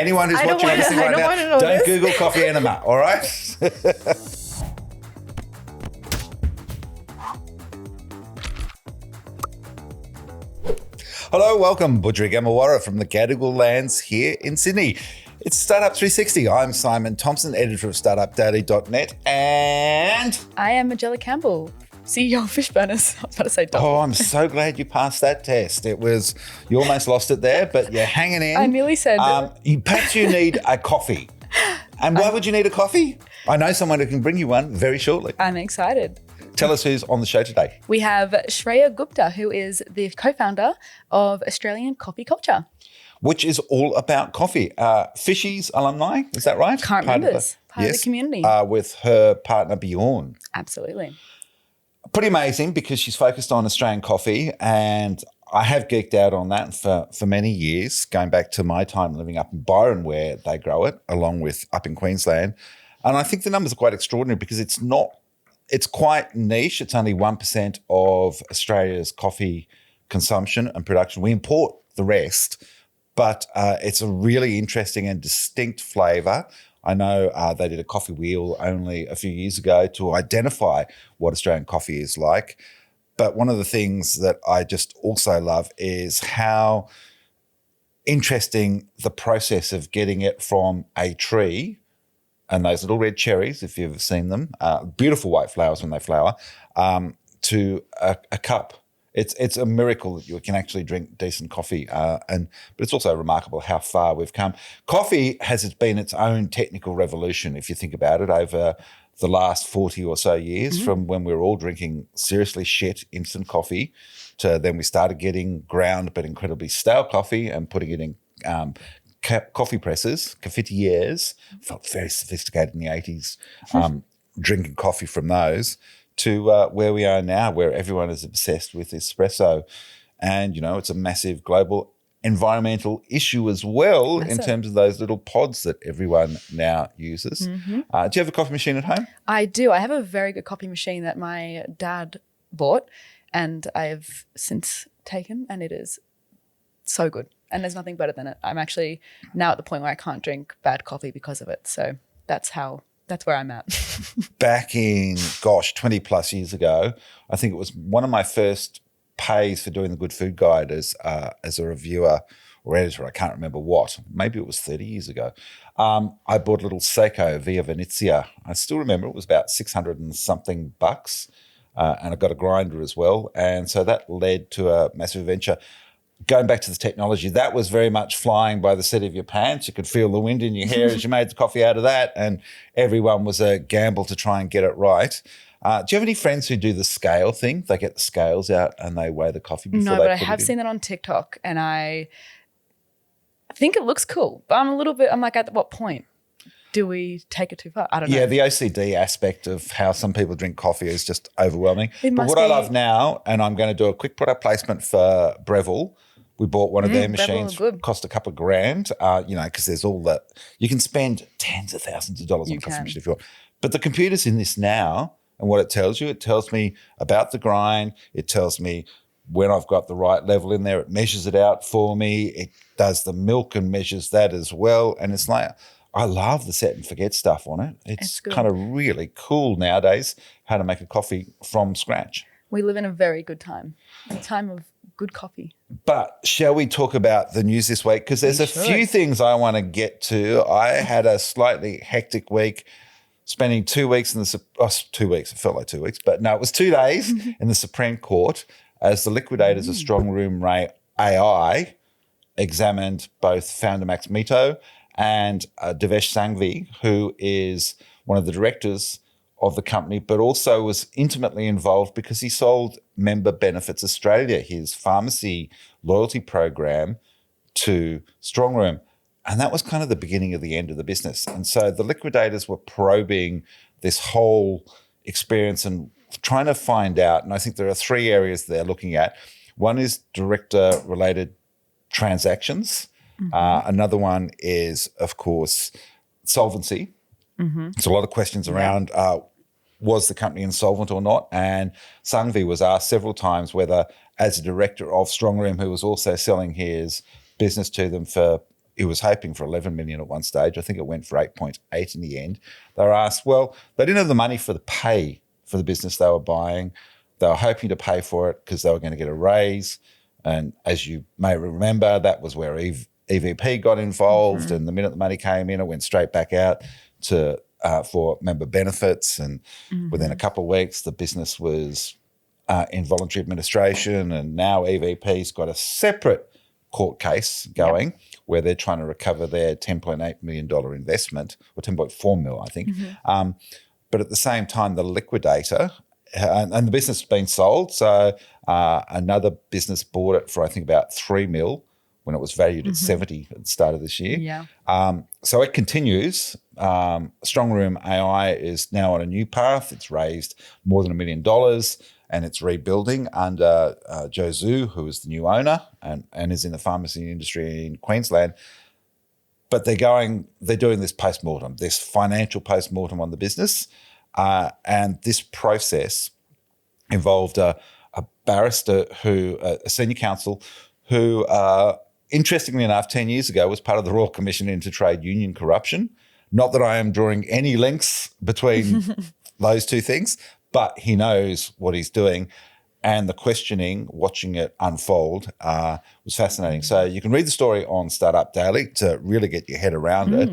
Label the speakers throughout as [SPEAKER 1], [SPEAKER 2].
[SPEAKER 1] anyone who's watching on listening right now, don't Google coffee enema, all right? Hello, welcome. Budri Gamawara from the Gadigal lands here in Sydney. It's Startup 360. I'm Simon Thomsen, editor of startupdaily.net, and
[SPEAKER 2] I am Magella Campbell, CEO of Fishburners. I was about to say double.
[SPEAKER 1] Oh, I'm so glad you passed that test. You almost lost it there, but you're hanging in.
[SPEAKER 2] I nearly said
[SPEAKER 1] perhaps you need a coffee. And why would you need a coffee? I know someone who can bring you one very shortly.
[SPEAKER 2] I'm excited.
[SPEAKER 1] Tell us who's on the show today.
[SPEAKER 2] We have Shreya Gupta, who is the co-founder of Australian Coffee Culture,
[SPEAKER 1] which is all about coffee. Fishies alumni, is that right?
[SPEAKER 2] Current members, part of the community.
[SPEAKER 1] With her partner Bjorn.
[SPEAKER 2] Absolutely.
[SPEAKER 1] Pretty amazing because she's focused on Australian coffee, and I have geeked out on that for many years, going back to my time living up in Byron where they grow it, along with up in Queensland. And I think the numbers are quite extraordinary because it's quite niche. It's only 1% of Australia's coffee consumption and production. We import the rest, but it's a really interesting and distinct flavour. I know they did a coffee wheel only a few years ago to identify what Australian coffee is like. But one of the things that I just also love is how interesting the process of getting it from a tree and those little red cherries, if you've seen them, beautiful white flowers when they flower, to a cup. It's a miracle that you can actually drink decent coffee, but it's also remarkable how far we've come. Coffee has been its own technical revolution, if you think about it, over the last 40 or so years, from when we were all drinking seriously shit instant coffee to then we started getting ground but incredibly stale coffee and putting it in coffee presses, cafetières, felt very sophisticated in the 80s, drinking coffee from those, to where we are now, where everyone is obsessed with espresso. And, it's a massive global environmental issue as well in terms of those little pods that everyone now uses. Do you have a coffee machine at home?
[SPEAKER 2] I do. I have a very good coffee machine that my dad bought and I've since taken, and it is so good. And there's nothing better than it. I'm actually now at the point where I can't drink bad coffee because of it. So that's where I'm at.
[SPEAKER 1] Back in, 20 plus years ago, I think it was one of my first pays for doing the Good Food Guide as a reviewer or editor. I can't remember what. Maybe it was 30 years ago. I bought a little Seiko Via Venezia. I still remember it was about 600 and something bucks. And I got a grinder as well. And so that led to a massive adventure. Going back to the technology, that was very much flying by the seat of your pants. You could feel the wind in your hair as you made the coffee out of that, and everyone was a gamble to try and get it right. Do you have any friends who do the scale thing? They get the scales out and they weigh the coffee before they put it in?
[SPEAKER 2] No, but I have seen that on TikTok, and I think it looks cool. But I'm like, at what point do we take it too far? I don't know.
[SPEAKER 1] Yeah, the OCD aspect of how some people drink coffee is just overwhelming. But what
[SPEAKER 2] I
[SPEAKER 1] love now, and I'm going to do a quick product placement for Breville. We bought one of their machines, cost a couple of grand, because there's all that. You can spend tens of thousands of dollars on a coffee machine if you want. But the computer's in this now, and what it tells me about the grind. It tells me when I've got the right level in there. It measures it out for me. It does the milk and measures that as well. And it's like, I love the set and forget stuff on it. It's kind of really cool nowadays how to make a coffee from scratch.
[SPEAKER 2] We live in a very good time, a time of good coffee.
[SPEAKER 1] But shall we talk about the news this week? Because there's a few things I want to get to. I had a slightly hectic week, spending 2 weeks in 2 weeks. It felt like 2 weeks, but no, it was 2 days in the Supreme Court as the liquidators of StrongRoom AI examined both founder Max Mito and Divesh Sangvhi, who is one of the directors of the company, but also was intimately involved because he sold Member Benefits Australia, his pharmacy loyalty program, to StrongRoom. And that was kind of the beginning of the end of the business. And so the liquidators were probing this whole experience and trying to find out, and I think there are three areas they're looking at. One is director-related transactions. Another one is, of course, solvency. There's a lot of questions around was the company insolvent or not? And Sangvhi was asked several times whether, as a director of StrongRoom, who was also selling his business to them for he was hoping for 11 million at one stage. I think it went for 8.8 in the end. They were asked, well, they didn't have the money for the pay for the business they were buying. They were hoping to pay for it because they were going to get a raise. And as you may remember, that was where EVP got involved. And the minute the money came in, it went straight back out to for member benefits. And within a couple of weeks, the business was in voluntary administration. And now EVP's got a separate court case going where they're trying to recover their $10.8 million investment, or 10.4 mil, I think. But at the same time, the liquidator, and the business has been sold, so another business bought it for, I think, about 3 mil when it was valued at 70 at the start of this year.
[SPEAKER 2] Yeah.
[SPEAKER 1] So it continues. StrongRoom AI is now on a new path. It's raised more than $1 million, and it's rebuilding under Joe Zhu, who is the new owner and is in the pharmacy industry in Queensland. But they're doing this post-mortem, this financial post-mortem on the business. And this process involved a barrister a senior counsel who, interestingly enough, 10 years ago was part of the Royal Commission into Trade Union Corruption. Not that I am drawing any links between those two things, but he knows what he's doing. And the questioning, watching it unfold, was fascinating. So you can read the story on Startup Daily to really get your head around it.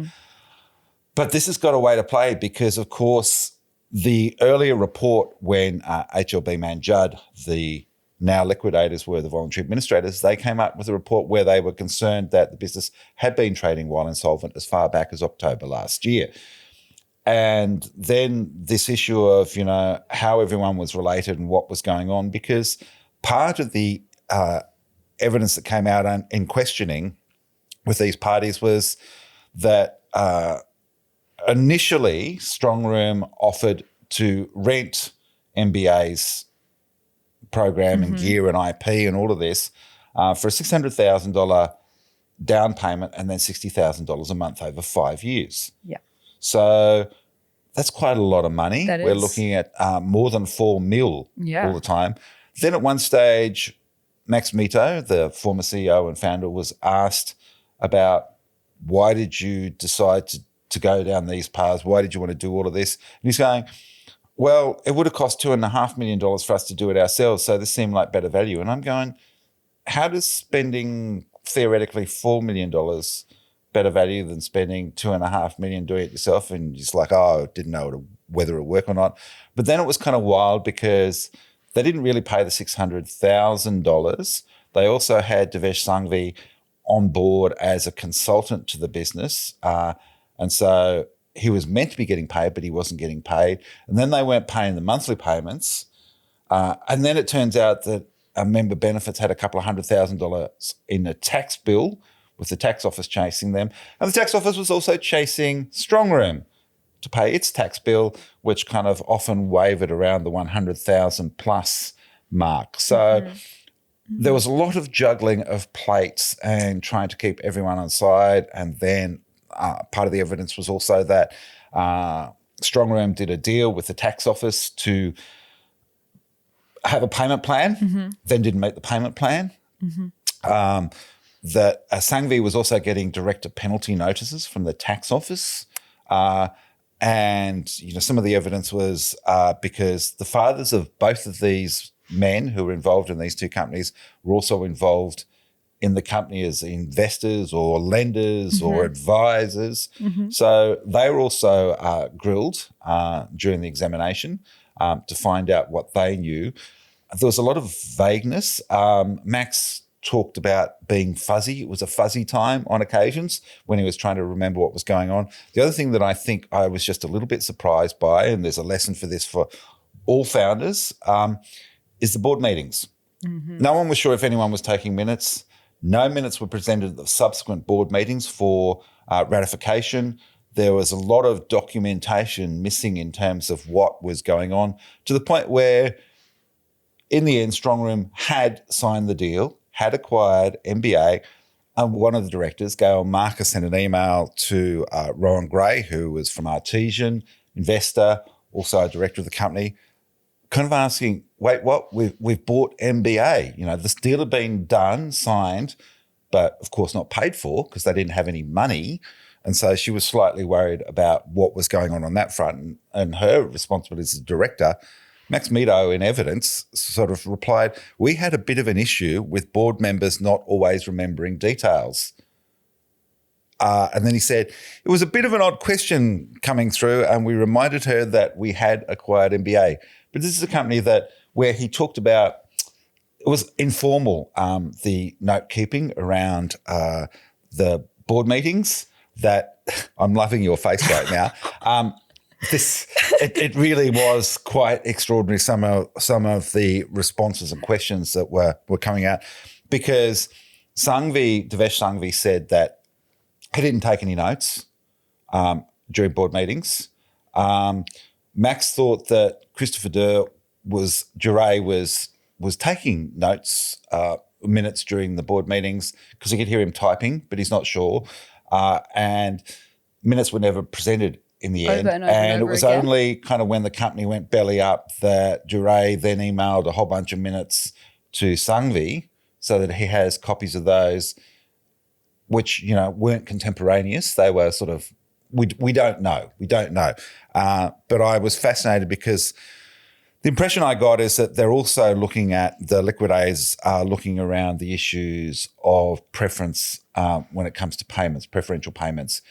[SPEAKER 1] But this has got a way to play because, of course, the earlier report when HLB Man Judd, the now liquidators, were the voluntary administrators, they came up with a report where they were concerned that the business had been trading while insolvent as far back as October last year. And then this issue of, how everyone was related and what was going on, because part of the evidence that came out in questioning with these parties was that initially StrongRoom offered to rent MBA's program and gear and IP and all of this for a $600,000 down payment and then $60,000 a month over 5 years.
[SPEAKER 2] Yeah.
[SPEAKER 1] So that's quite a lot of money. We're
[SPEAKER 2] is.
[SPEAKER 1] looking at more than 4 mil all the time. Then at one stage, Max Mito, the former CEO and founder, was asked about why did you decide to go down these paths? Why did you want to do all of this? And he's going, well, it would have cost $2.5 million for us to do it ourselves, so this seemed like better value. And I'm going, how does spending theoretically $4 million better value than spending $2.5 million doing it yourself? And just like, didn't know whether it would work or not. But then it was kind of wild because they didn't really pay the $600,000. They also had Divesh Sangvhi on board as a consultant to the business. And so he was meant to be getting paid, but he wasn't getting paid. And then they weren't paying the monthly payments. And then it turns out that member benefits had a couple of $100,000 in a tax bill, with the tax office chasing them. And the tax office was also chasing StrongRoom to pay its tax bill, which kind of often wavered around the 100,000 plus mark. So there was a lot of juggling of plates and trying to keep everyone on side. And then part of the evidence was also that StrongRoom did a deal with the tax office to have a payment plan, then didn't meet the payment plan. That Sangvi was also getting director penalty notices from the tax office. And some of the evidence was because the fathers of both of these men who were involved in these two companies were also involved in the company as investors or lenders or advisors. So they were also grilled during the examination to find out what they knew. There was a lot of vagueness. Max talked about being fuzzy. It was a fuzzy time on occasions when he was trying to remember what was going on. The other thing that I think I was just a little bit surprised by, and there's a lesson for this for all founders, is the board meetings. No one was sure if anyone was taking minutes. No minutes were presented at the subsequent board meetings for ratification. There was a lot of documentation missing in terms of what was going on, to the point where in the end, StrongRoom had signed the deal, had acquired MBA, and one of the directors, Gail Marcus, sent an email to Rowan Gray, who was from Artesian, investor, also a director of the company, kind of asking, wait, what? We've bought MBA. This deal had been done, signed, but of course not paid for because they didn't have any money. And so she was slightly worried about what was going on that front. And her responsibility as a director, Max Mito, in evidence, sort of replied, we had a bit of an issue with board members not always remembering details. And then he said, it was a bit of an odd question coming through, and we reminded her that we had acquired MBA. But this is a company where he talked about, it was informal, the note keeping around the board meetings that, I'm loving your face right now. It really was quite extraordinary, some of the responses and questions that were coming out, because Divesh Sangvhi said that he didn't take any notes during board meetings. Max thought that Christopher Duray was taking notes, minutes during the board meetings, because he could hear him typing, but he's not sure. And minutes were never presented in the end. And it was only kind of when the company went belly up that Duray then emailed a whole bunch of minutes to Sangvhi so that he has copies of those, which, weren't contemporaneous. They were sort of, we don't know. But I was fascinated because the impression I got is that they're also looking at, the liquidators are looking around the issues of preference when it comes to payments, preferential payments.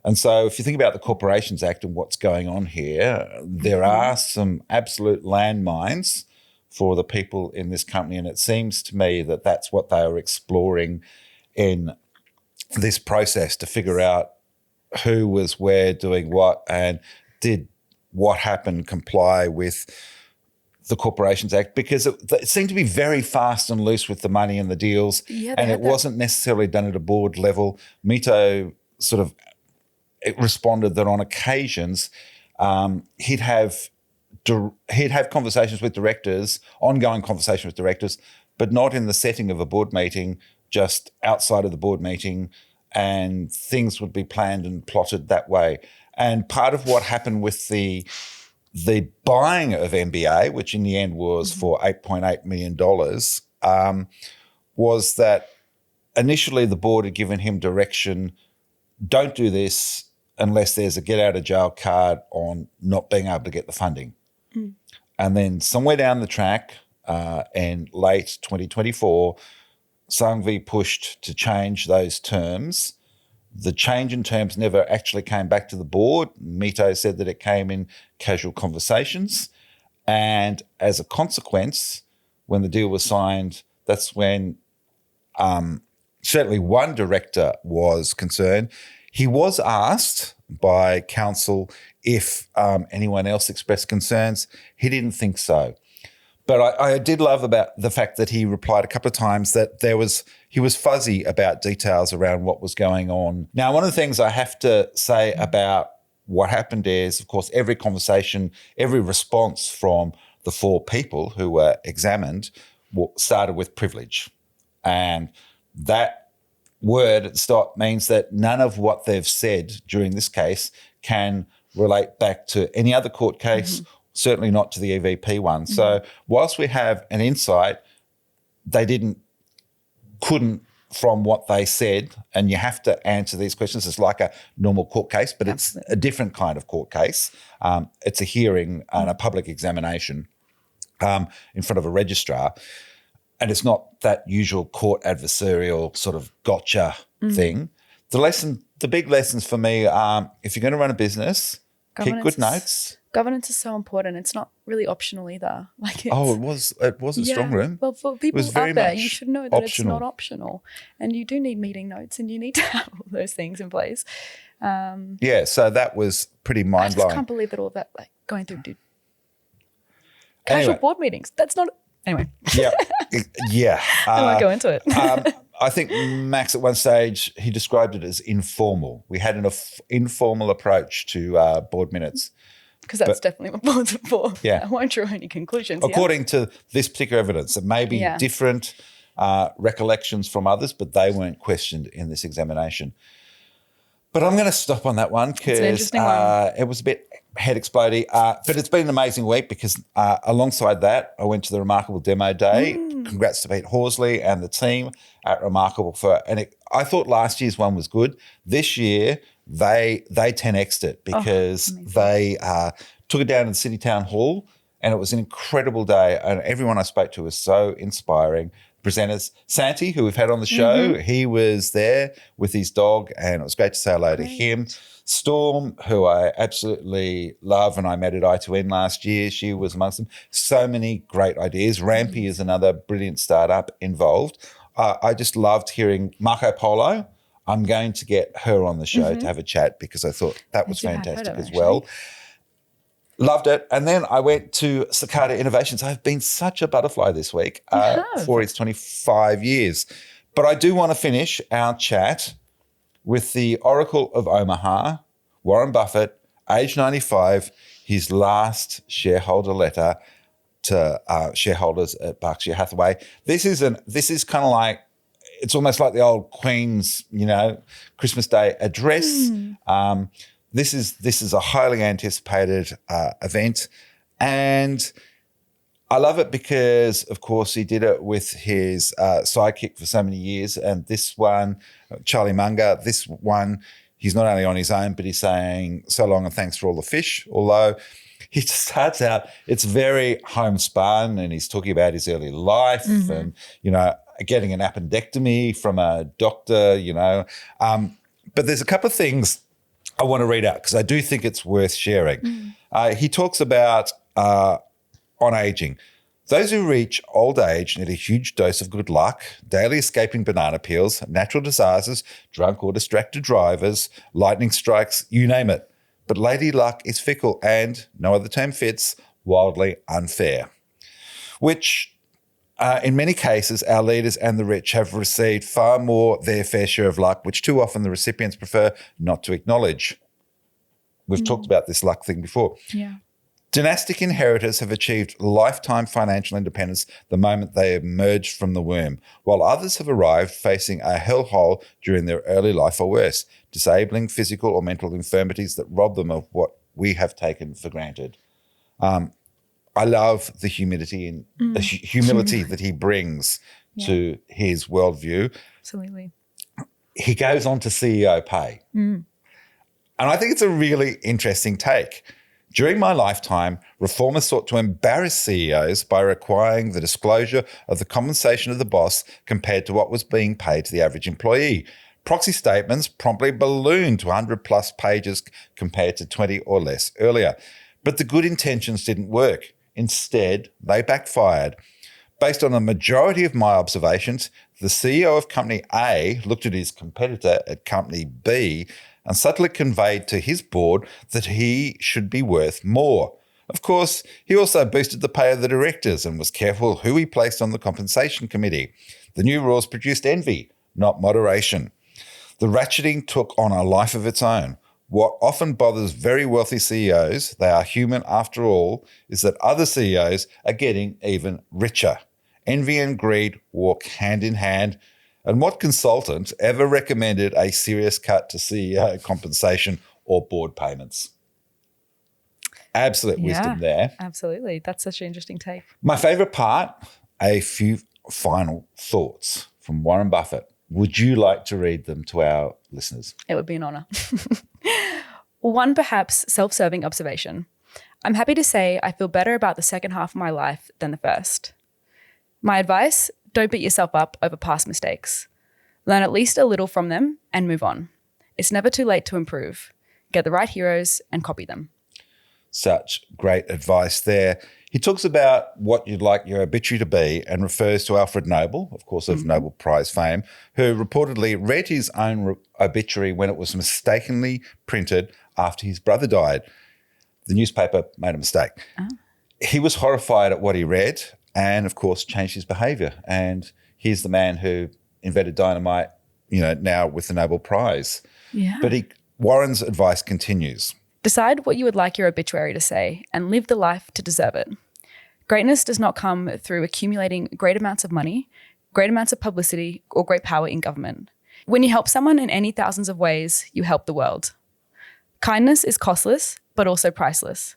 [SPEAKER 1] And so if you think about the Corporations Act and what's going on here, there are some absolute landmines for the people in this company. And it seems to me that that's what they are exploring in this process, to figure out who was where doing what, and did what happened comply with the Corporations Act, because it seemed to be very fast and loose with the money and the deals, and it wasn't necessarily done at a board level. Mito sort of responded that on occasions he'd have conversations with directors, ongoing conversations with directors, but not in the setting of a board meeting, just outside of the board meeting, and things would be planned and plotted that way. And part of what happened with the buying of MBA, which in the end was for $8.8 million, was that initially the board had given him direction, don't do this unless there's a get out of jail card on not being able to get the funding. And then somewhere down the track in late 2024, Sangvhi pushed to change those terms. The change in terms never actually came back to the board. Mito said that it came in casual conversations. And as a consequence, when the deal was signed, that's when certainly one director was concerned. He was asked by counsel if anyone else expressed concerns. He didn't think so. But I did love about the fact that he replied a couple of times that he was fuzzy about details around what was going on. Now, one of the things I have to say about what happened is, of course, every conversation, every response from the four people who were examined started with privilege. And that word at the start means that none of what they've said during this case can relate back to any other court case, certainly not to the EVP one. So whilst we have an insight, they couldn't from what they said, and you have to answer these questions. It's like a normal court case, but it's a different kind of court case. It's a hearing and a public examination in front of a registrar, and it's not that usual court adversarial sort of gotcha thing. The big lessons for me are, if you're going to run a business, keep good notes.
[SPEAKER 2] Governance is so important. It's not really optional either.
[SPEAKER 1] It wasn't StrongRoom.
[SPEAKER 2] Well, for people out there, you should know that it's not optional, and you do need meeting notes, and you need to have all those things in place.
[SPEAKER 1] So that was pretty mind blowing.
[SPEAKER 2] I just can't believe that all that going through casual board meetings. That's not anyway. Yeah. I won't go into it.
[SPEAKER 1] I think Max at one stage, he described it as informal. We had an informal approach to board minutes.
[SPEAKER 2] Because that's definitely what boards are for.
[SPEAKER 1] Yeah.
[SPEAKER 2] I won't draw any conclusions.
[SPEAKER 1] According to this particular evidence, it may be different recollections from others, but they weren't questioned in this examination. But I'm going to stop on that one because it was a bit head exploding. But it's been an amazing week because alongside that, I went to the Remarkable Demo Day. Congrats to Pete Horsley and the team at Remarkable I thought last year's one was good. This year, they 10x'd it because they took it down in City Town Hall, and it was an incredible day. And everyone I spoke to was so inspiring. Presenters, Santi, who we've had on the show, he was there with his dog, and it was great to say hello to him. Storm, who I absolutely love, and I met at I2N last year, she was amongst them. So many great ideas. Rampy is another brilliant startup involved. I just loved hearing Marco Polo. I'm going to get her on the show to have a chat because I thought that was fantastic as well. Loved it. And then I went to Cicada Innovations. I've been such a butterfly this week for its 25 years. But I do want to finish our chat with the Oracle of Omaha, Warren Buffett, age 95, his last shareholder letter to shareholders at Berkshire Hathaway. This is kind of like, it's almost like the old Queen's, Christmas Day address. This is a highly anticipated event, and I love it because, of course, he did it with his sidekick for so many years. And this one, Charlie Munger, this one, he's not only on his own, but he's saying so long and thanks for all the fish. Although he starts out, it's very homespun, and he's talking about his early life and getting an appendectomy from a doctor. But there's a couple of things I want to read out because I do think it's worth sharing. He talks about on aging. Those who reach old age need a huge dose of good luck, daily escaping banana peels, natural disasters, drunk or distracted drivers, lightning strikes, you name it. But lady luck is fickle and, no other term fits, wildly unfair. Which, in many cases, our leaders and the rich have received far more their fair share of luck, which too often the recipients prefer not to acknowledge. We've talked about this luck thing before.
[SPEAKER 2] Yeah.
[SPEAKER 1] Dynastic inheritors have achieved lifetime financial independence the moment they emerged from the womb, while others have arrived facing a hellhole during their early life or worse, disabling physical or mental infirmities that rob them of what we have taken for granted. I love the humility that he brings to his worldview.
[SPEAKER 2] Absolutely.
[SPEAKER 1] He goes on to CEO pay. And I think it's a really interesting take. During my lifetime, reformers sought to embarrass CEOs by requiring the disclosure of the compensation of the boss compared to what was being paid to the average employee. Proxy statements promptly ballooned to 100 plus pages compared to 20 or less earlier. But the good intentions didn't work. Instead, they backfired. Based on a majority of my observations, the CEO of Company A looked at his competitor at Company B and subtly conveyed to his board that he should be worth more. Of course, he also boosted the pay of the directors and was careful who he placed on the compensation committee. The new rules produced envy, not moderation. The ratcheting took on a life of its own. What often bothers very wealthy CEOs, they are human after all, is that other CEOs are getting even richer. Envy and greed walk hand in hand. And what consultant ever recommended a serious cut to CEO compensation or board payments? Absolute wisdom there.
[SPEAKER 2] Absolutely. That's such an interesting take.
[SPEAKER 1] My favourite part, a few final thoughts from Warren Buffett. Would you like to read them to our listeners?
[SPEAKER 2] It would be an honour. One perhaps self-serving observation. I'm happy to say I feel better about the second half of my life than the first. My advice, don't beat yourself up over past mistakes. Learn at least a little from them and move on. It's never too late to improve. Get the right heroes and copy them.
[SPEAKER 1] Such great advice there. He talks about what you'd like your obituary to be and refers to Alfred Nobel, of course, of Nobel Prize fame, who reportedly read his own obituary when it was mistakenly printed after his brother died. The newspaper made a mistake. He was horrified at what he read and, of course, changed his behaviour. And here's the man who invented dynamite, now with the Nobel Prize.
[SPEAKER 2] Yeah.
[SPEAKER 1] But Warren's advice continues.
[SPEAKER 2] Decide what you would like your obituary to say and live the life to deserve it. Greatness does not come through accumulating great amounts of money, great amounts of publicity, or great power in government. When you help someone in any thousands of ways, you help the world. Kindness is costless, but also priceless.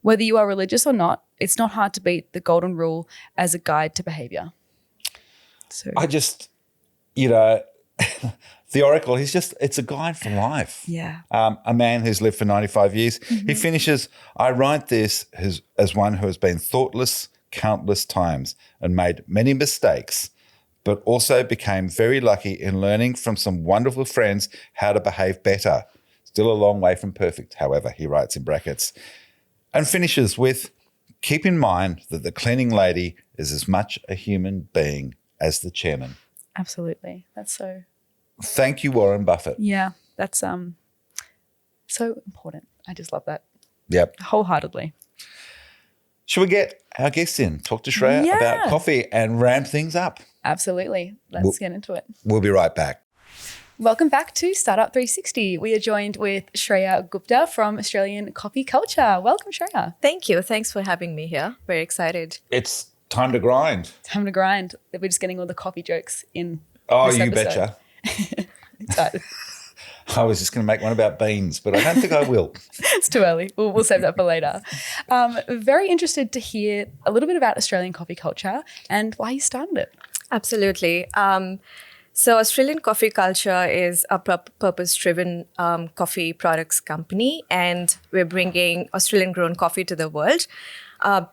[SPEAKER 2] Whether you are religious or not, it's not hard to beat the golden rule as a guide to behavior. So
[SPEAKER 1] I just, the Oracle, it's a guide for life.
[SPEAKER 2] Yeah.
[SPEAKER 1] A man who's lived for 95 years. He finishes, I write this as one who has been thoughtless countless times and made many mistakes, but also became very lucky in learning from some wonderful friends how to behave better. Still a long way from perfect, however, he writes in brackets. And finishes with, keep in mind that the cleaning lady is as much a human being as the chairman.
[SPEAKER 2] Absolutely. That's so...
[SPEAKER 1] Thank you, Warren Buffett.
[SPEAKER 2] Yeah, that's so important. I just love that.
[SPEAKER 1] Yep.
[SPEAKER 2] Wholeheartedly.
[SPEAKER 1] Should we get our guests in, talk to Shreya about coffee and ramp things up?
[SPEAKER 2] Absolutely. Let's get into it.
[SPEAKER 1] We'll be right back.
[SPEAKER 2] Welcome back to Startup 360. We are joined with Shreya Gupta from Australian Coffee Culture. Welcome, Shreya.
[SPEAKER 3] Thank you. Thanks for having me here. Very excited.
[SPEAKER 1] It's time to grind.
[SPEAKER 2] Time to grind. We're just getting all the coffee jokes in.
[SPEAKER 1] Oh,
[SPEAKER 2] this
[SPEAKER 1] you
[SPEAKER 2] episode.
[SPEAKER 1] betcha.
[SPEAKER 2] Excited.
[SPEAKER 1] I was just going to make one about beans, but I don't think I will.
[SPEAKER 2] It's too early. We'll save that for later. Very interested to hear a little bit about Australian coffee culture and why you started it.
[SPEAKER 3] Absolutely. So Australian Coffee Culture is a purpose-driven coffee products company, and we're bringing Australian-grown coffee to the world.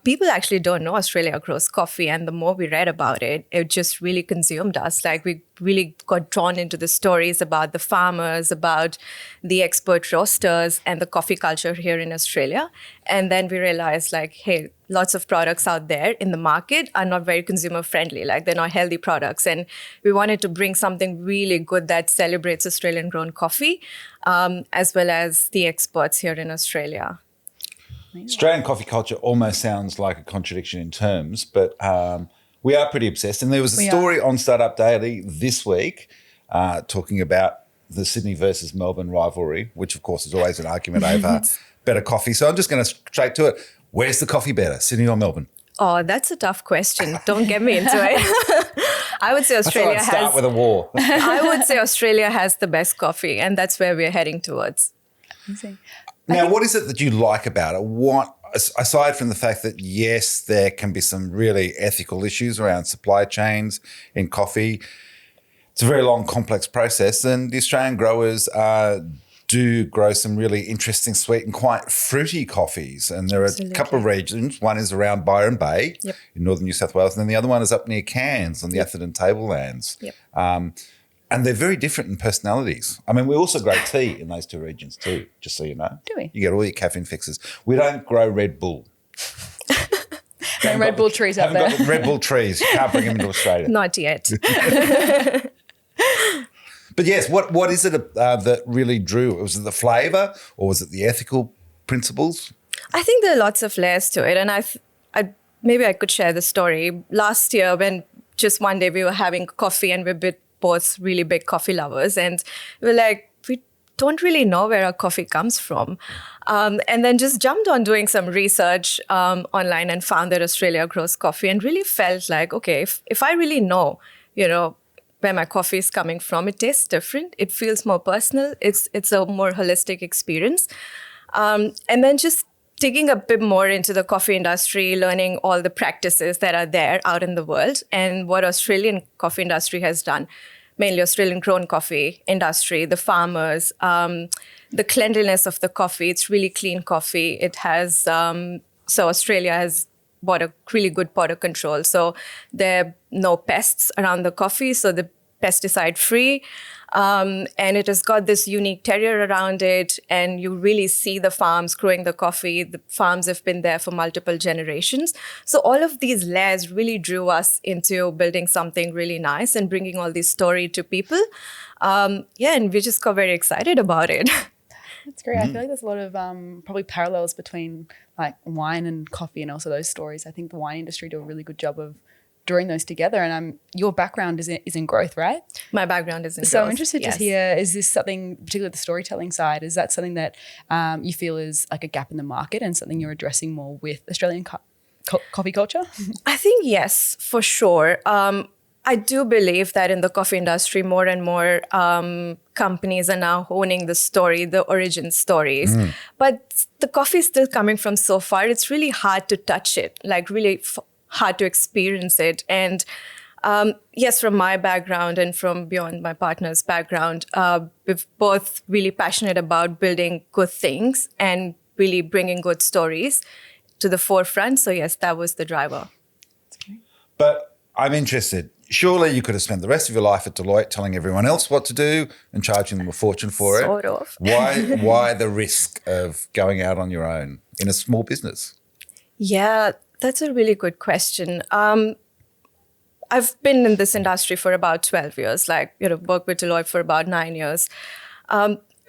[SPEAKER 3] People actually don't know Australia grows coffee, and the more we read about it, it just really consumed us. Like, we really got drawn into the stories about the farmers, about the expert roasters, and the coffee culture here in Australia. And then we realized, like, hey, lots of products out there in the market are not very consumer friendly, like they're not healthy products. And we wanted to bring something really good that celebrates Australian grown coffee, as well as the experts here in Australia.
[SPEAKER 1] Australian coffee culture almost sounds like a contradiction in terms, but we are pretty obsessed. And there was a story on Startup Daily this week talking about the Sydney versus Melbourne rivalry, which of course is always an argument over better coffee. So I'm just going to straight to it. Where's the coffee better, Sydney or Melbourne?
[SPEAKER 3] Oh, that's a tough question. Don't get me into it. I would say Australia
[SPEAKER 1] I thought I'd start with a war.
[SPEAKER 3] I would say Australia has the best coffee, and that's where we're heading towards.
[SPEAKER 2] Amazing.
[SPEAKER 1] Now, what is it that you like about it? What, aside from the fact that, yes, there can be some really ethical issues around supply chains in coffee, it's a very long, complex process, and the Australian growers do grow some really interesting, sweet and quite fruity coffees. And there are a couple of regions. One is around Byron Bay in northern New South Wales, and then the other one is up near Cairns on the Atherton Tablelands. And they're very different in personalities. I mean, we also grow tea in those two regions too, just so you know.
[SPEAKER 2] Do we?
[SPEAKER 1] You get all your caffeine fixes. We don't grow Red Bull.
[SPEAKER 2] No Red Bull trees out there.
[SPEAKER 1] Haven't got Red Bull trees. You can't bring them into Australia.
[SPEAKER 3] Not yet.
[SPEAKER 1] But yes, what is it that really drew? Was it the flavour or was it the ethical principles?
[SPEAKER 3] I think there are lots of layers to it. And maybe I could share the story. Last year, when just one day we were having coffee and we're both really big coffee lovers. And we were like, we don't really know where our coffee comes from. And then just jumped on doing some research online and found that Australia grows coffee and really felt like, okay, if I really know, where my coffee is coming from, it tastes different. It feels more personal. It's a more holistic experience. And then just digging a bit more into the coffee industry, learning all the practices that are there out in the world and what Australian coffee industry has done, mainly Australian grown coffee industry, the farmers, the cleanliness of the coffee. It's really clean coffee. It has, so Australia has bought a really good powder control. So there are no pests around the coffee, so the pesticide free. And it has got this unique terrier around it. And you really see the farms growing the coffee. The farms have been there for multiple generations. So all of these layers really drew us into building something really nice and bringing all this story to people. And we just got very excited about it.
[SPEAKER 2] That's great. I feel like there's a lot of probably parallels between like wine and coffee and also those stories. I think the wine industry do a really good job of drawing those together. And your background is in growth, right?
[SPEAKER 3] My background is in growth.
[SPEAKER 2] So I'm interested to hear, is this something, particularly the storytelling side, is that something that you feel is like a gap in the market and something you're addressing more with Australian coffee culture?
[SPEAKER 3] I think yes, for sure. I do believe that in the coffee industry, more and more companies are now owning the story, the origin stories. But the coffee is still coming from so far. It's really hard to touch it, like really hard to experience it. And yes, from my background and from beyond my partner's background, we're both really passionate about building good things and really bringing good stories to the forefront. So yes, that was the driver.
[SPEAKER 1] But I'm interested. Surely you could have spent the rest of your life at Deloitte telling everyone else what to do and charging them a fortune for it.
[SPEAKER 3] Sort of.
[SPEAKER 1] Why the risk of going out on your own in a small business?
[SPEAKER 3] Yeah, that's a really good question. I've been in this industry for about 12 years, worked with Deloitte for about 9 years.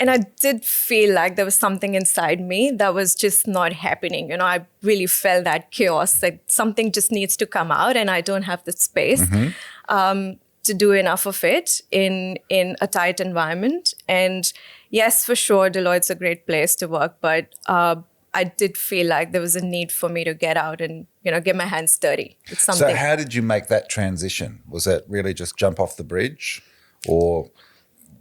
[SPEAKER 3] And I did feel like there was something inside me that was just not happening. I really felt that chaos, that something just needs to come out and I don't have the space to do enough of it in a tight environment. And yes, for sure, Deloitte's a great place to work, but I did feel like there was a need for me to get out and, get my hands dirty. It's something.
[SPEAKER 1] So how did you make that transition? Was it really just jump off the bridge, or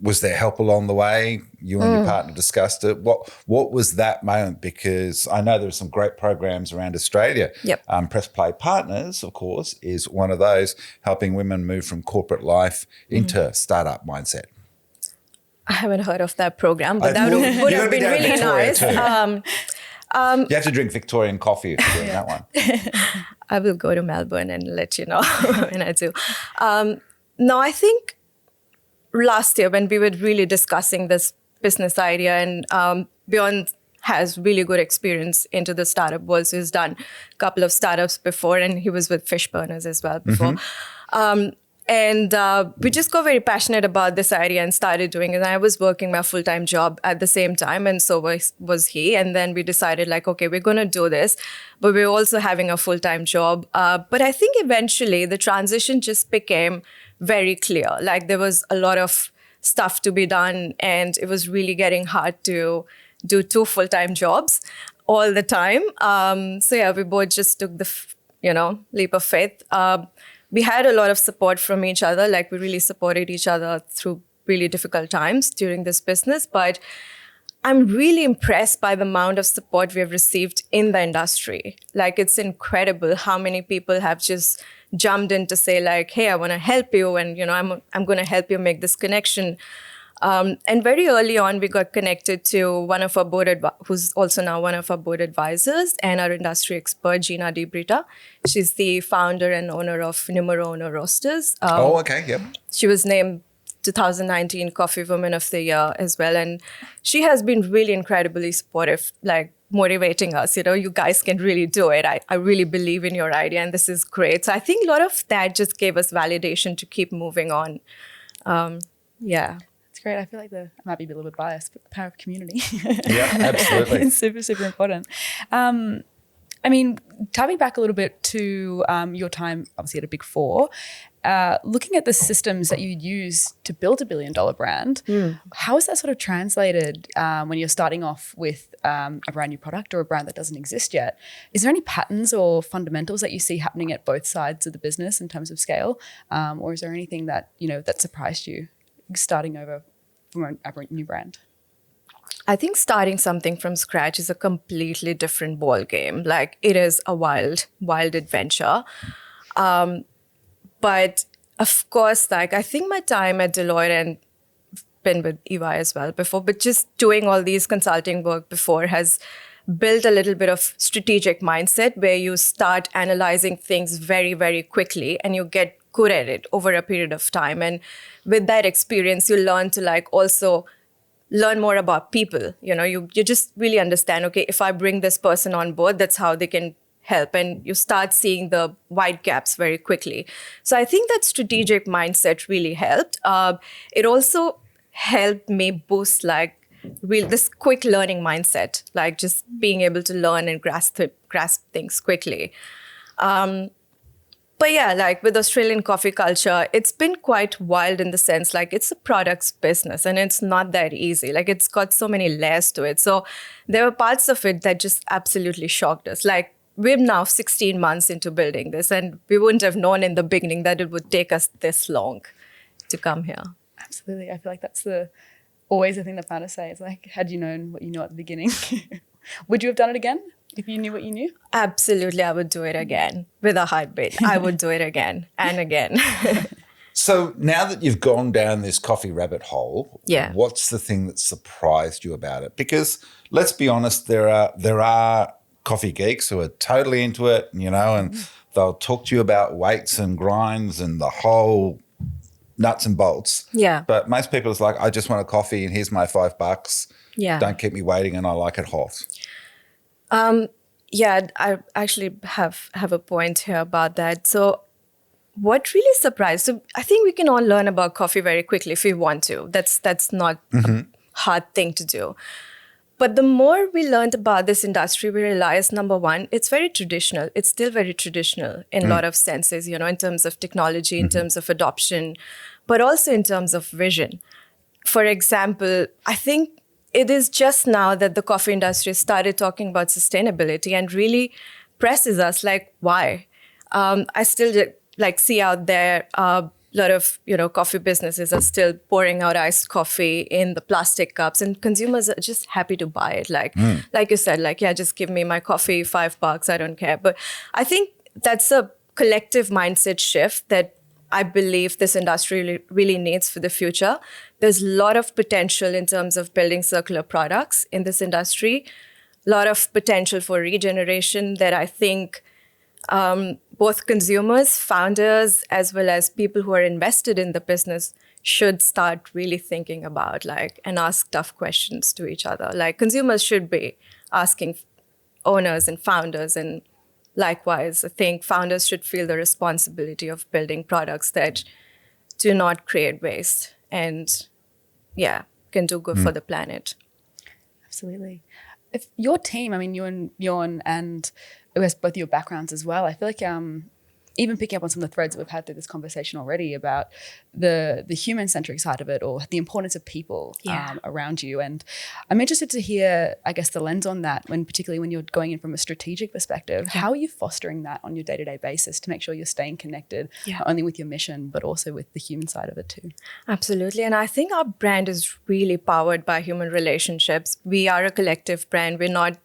[SPEAKER 1] was there help along the way? You and your partner discussed it. What was that moment? Because I know there are some great programs around Australia.
[SPEAKER 3] Yep.
[SPEAKER 1] Press Play Partners, of course, is one of those, helping women move from corporate life into startup mindset.
[SPEAKER 3] I haven't heard of that program, but that would have been really nice.
[SPEAKER 1] You have to drink Victorian coffee if you're doing that one.
[SPEAKER 3] I will go to Melbourne and let you know when I do. No, I think last year when we were really discussing this business idea, and Bjorn has really good experience into the startup world. So he's done a couple of startups before, and he was with Fishburners as well before. And we just got very passionate about this idea and started doing it. And I was working my full-time job at the same time, and so was he. And then we decided, okay, we're going to do this, but we're also having a full-time job. But I think eventually the transition just became very clear. There was a lot of stuff to be done, and it was really getting hard to do 2 full-time jobs all the time. So yeah, we both just took the, leap of faith. We had a lot of support from each other. We really supported each other through really difficult times during this business. But I'm really impressed by the amount of support we have received in the industry. It's incredible how many people have just jumped in to say hey, I want to help you. And, I'm going to help you make this connection. And very early on, we got connected to one of our who's also now one of our board advisors and our industry expert, Gina DiBrita. She's the founder and owner of Numero Uno Roasters.
[SPEAKER 1] Okay, yep.
[SPEAKER 3] She was named 2019 Coffee Woman of the Year as well. And she has been really incredibly supportive, motivating us. You guys can really do it. I really believe in your idea and this is great. So I think a lot of that just gave us validation to keep moving on. Yeah.
[SPEAKER 2] Great. I feel like I might be a little bit biased, but the power of community.
[SPEAKER 1] Yeah, absolutely.
[SPEAKER 2] It's super, super important. Diving back a little bit to your time, obviously at a Big Four, looking at the systems that you use to build a $1 billion brand, how is that sort of translated when you're starting off with a brand new product or a brand that doesn't exist yet? Is there any patterns or fundamentals that you see happening at both sides of the business in terms of scale? Or is there anything that, that surprised you starting over from a new brand?
[SPEAKER 3] I think starting something from scratch is a completely different ball game. It is a wild, wild adventure. But of course, I think my time at Deloitte and been with EY as well before, but just doing all these consulting work before has built a little bit of strategic mindset where you start analyzing things very, very quickly and you get good at it over a period of time. And with that experience, you learn to also learn more about people. You just really understand, okay, if I bring this person on board, that's how they can help. And you start seeing the wide gaps very quickly. So I think that strategic mindset really helped. It also helped me boost this quick learning mindset, just being able to learn and grasp things quickly. But yeah, with Australian coffee culture, it's been quite wild in the sense, it's a products business and it's not that easy. It's got so many layers to it. So there were parts of it that just absolutely shocked us. we're now 16 months into building this, and we wouldn't have known in the beginning that it would take us this long to come here.
[SPEAKER 2] Absolutely. I feel like that's always the thing that founders say. It's like, had you known what you know at the beginning, would you have done it again if you knew what you knew?
[SPEAKER 3] Absolutely, I would do it again with a heartbeat. I would do it again and again.
[SPEAKER 1] So now that you've gone down this coffee rabbit hole, what's the thing that surprised you about it? Because let's be honest, there are coffee geeks who are totally into it, and they'll talk to you about weights and grinds and the whole nuts and bolts.
[SPEAKER 3] Yeah.
[SPEAKER 1] But most people it's like, I just want a coffee and here's my $5.
[SPEAKER 3] Yeah.
[SPEAKER 1] Don't keep me waiting and I like it hot.
[SPEAKER 3] Yeah, I actually have a point here about that. So what really surprised, so I think we can all learn about coffee very quickly if we want to. That's not a hard thing to do. But the more we learned about this industry, we realized, number one, it's very traditional. It's still very traditional in a lot of senses, in terms of technology, in terms of adoption, but also in terms of vision. For example, I think it is just now that the coffee industry started talking about sustainability and really presses us like, why? I still see out there a lot of coffee businesses are still pouring out iced coffee in the plastic cups, and consumers are just happy to buy it. Like you said, just give me my coffee, $5, I don't care. But I think that's a collective mindset shift that I believe this industry really needs for the future. There's a lot of potential in terms of building circular products in this industry, a lot of potential for regeneration that I think both consumers, founders, as well as people who are invested in the business should start really thinking about, and ask tough questions to each other. Consumers should be asking owners and founders, and likewise, I think founders should feel the responsibility of building products that do not create waste and, can do good for the planet.
[SPEAKER 2] Absolutely. If your team, you and Bjorn and I guess both your backgrounds as well, I feel like even picking up on some of the threads that we've had through this conversation already about the human-centric side of it, or the importance of people around you. And I'm interested to hear, I guess, the lens on that, particularly when you're going in from a strategic perspective. How are you fostering that on your day-to-day basis to make sure you're staying connected, not only with your mission, but also with the human side of it too?
[SPEAKER 3] Absolutely. And I think our brand is really powered by human relationships. We are a collective brand. We're not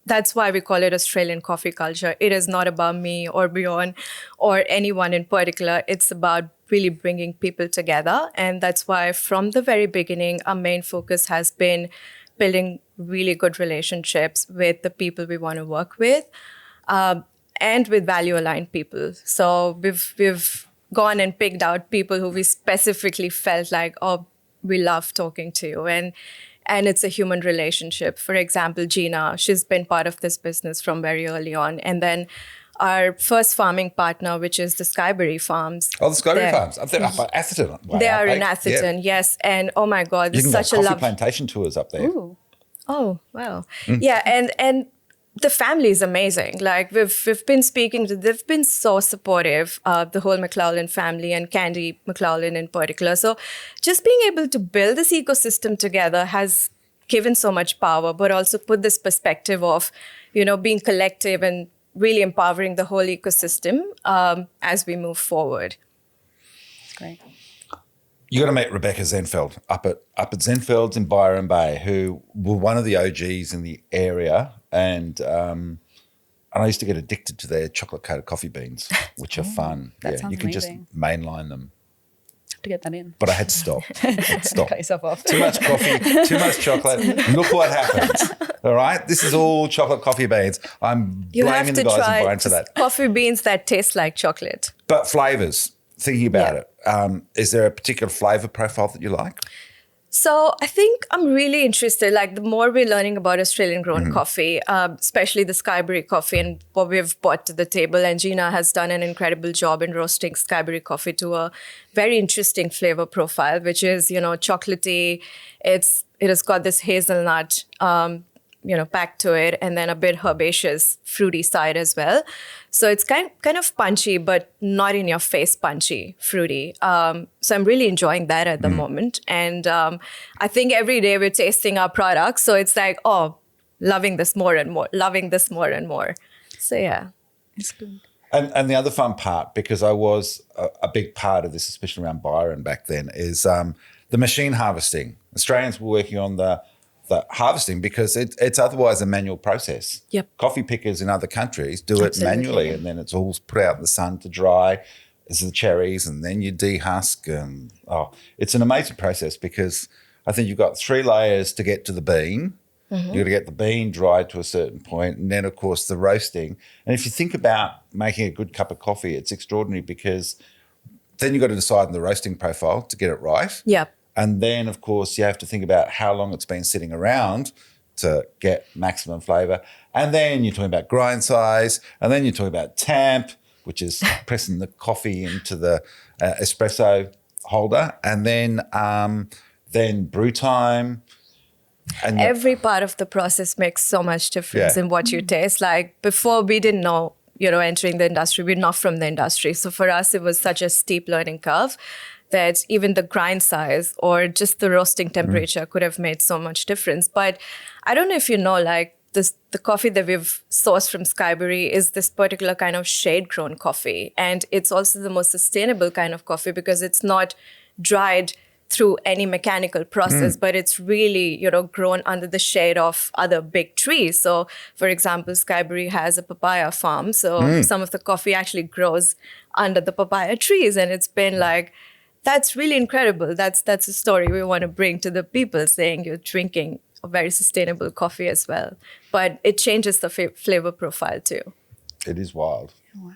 [SPEAKER 3] that's why we call it Australian coffee culture. It is not about me or Bjorn or anyone in particular. It's about really bringing people together. And that's why from the very beginning, our main focus has been building really good relationships with the people we want to work with, and with value-aligned people. So we've gone and picked out people who we specifically felt like, oh, we love talking to you. And it's a human relationship. For example, Gina, she's been part of this business from very early on. And then our first farming partner, which is the Skyberry Farms.
[SPEAKER 1] Oh, the Skyberry Farms. They're up at Atherton.
[SPEAKER 3] They are in Atherton, yes. And oh my God, it's such a
[SPEAKER 1] coffee plantation tours up there.
[SPEAKER 2] Ooh.
[SPEAKER 3] Oh, wow. Yeah, and the family is amazing. We've been speaking to, they've been so supportive, the whole McLaughlin family and Candy McLaughlin in particular. So just being able to build this ecosystem together has given so much power, but also put this perspective of, being collective and really empowering the whole ecosystem as we move forward.
[SPEAKER 2] That's great.
[SPEAKER 1] You got to meet Rebecca Zenfeld up at Zenfeld's in Byron Bay, who were one of the OGs in the area. And I used to get addicted to their chocolate-coated coffee beans, which are fun.
[SPEAKER 2] That sounds
[SPEAKER 1] you can
[SPEAKER 2] amazing.
[SPEAKER 1] just mainline them.
[SPEAKER 2] Have to get that in.
[SPEAKER 1] But I had to stop.
[SPEAKER 2] Cut yourself off.
[SPEAKER 1] Too much coffee, too much chocolate. Look what happens. All right? This is all chocolate coffee beans. I'm blaming the guys in Byron for that.
[SPEAKER 3] Coffee beans that taste like chocolate.
[SPEAKER 1] But flavours, thinking about it, is there a particular flavour profile that you like?
[SPEAKER 3] So I think I'm really interested, the more we're learning about Australian grown coffee, especially the Skyberry coffee and what we've brought to the table. And Gina has done an incredible job in roasting Skyberry coffee to a very interesting flavor profile, which is, chocolatey. It has got this hazelnut, pack to it, and then a bit herbaceous, fruity side as well. So it's kind of punchy, but not in your face punchy, fruity. So I'm really enjoying that at the moment. And I think every day we're tasting our products. So it's like, oh, loving this more and more, loving this more and more. So yeah.
[SPEAKER 2] It's good.
[SPEAKER 1] And the other fun part, because I was a big part of this, especially around Byron back then, is the machine harvesting. Australians were working on the harvesting because it's otherwise a manual process.
[SPEAKER 3] Yep.
[SPEAKER 1] Coffee pickers in other countries do it
[SPEAKER 3] Absolutely.
[SPEAKER 1] manually, and then it's all put out in the sun to dry as the cherries, and then you dehusk. And it's an amazing process because I think you've got 3 layers to get to the bean. You've got to get the bean dried to a certain point, and then, of course, the roasting. And if you think about making a good cup of coffee, it's extraordinary because then you've got to decide on the roasting profile to get it right.
[SPEAKER 3] Yep.
[SPEAKER 1] And then, of course, you have to think about how long it's been sitting around to get maximum flavour. And then you're talking about grind size, and then you're talking about tamp, which is pressing the coffee into the espresso holder, and then brew time. And
[SPEAKER 3] Every part of the process makes so much difference in what you taste. Like before, we didn't know, entering the industry, we're not from the industry. So for us, it was such a steep learning curve that even the grind size or just the roasting temperature could have made so much difference. But I don't know if you know, like the coffee that we've sourced from Skyberry is this particular kind of shade-grown coffee. And it's also the most sustainable kind of coffee because it's not dried through any mechanical process, but it's really, grown under the shade of other big trees. So, for example, Skyberry has a papaya farm. So some of the coffee actually grows under the papaya trees. And it's been like, that's really incredible. That's a story we want to bring to the people, saying you're drinking a very sustainable coffee as well. But it changes the flavor profile too.
[SPEAKER 1] it is wild.
[SPEAKER 2] Wow.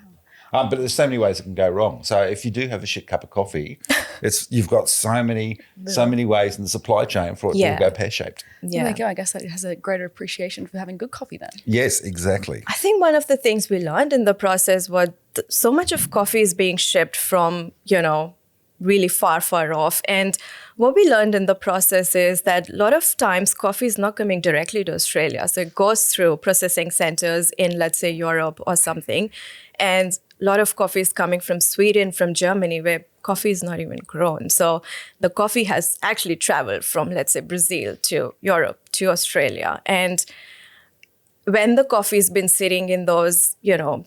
[SPEAKER 1] But there's so many ways it can go wrong. So if you do have a shit cup of coffee, you've got so many ways in the supply chain for it to go pear-shaped.
[SPEAKER 2] Yeah. There you go. I guess that has a greater appreciation for having good coffee then.
[SPEAKER 1] Yes, exactly.
[SPEAKER 3] I think one of the things we learned in the process was so much of coffee is being shipped from, really far off. And what we learned in the process is that a lot of times coffee is not coming directly to Australia. So it goes through processing centers in, let's say, Europe or something. And a lot of coffee is coming from Sweden, from Germany, where coffee is not even grown. So the coffee has actually traveled from, let's say, Brazil to Europe to Australia. And when the coffee has been sitting in those,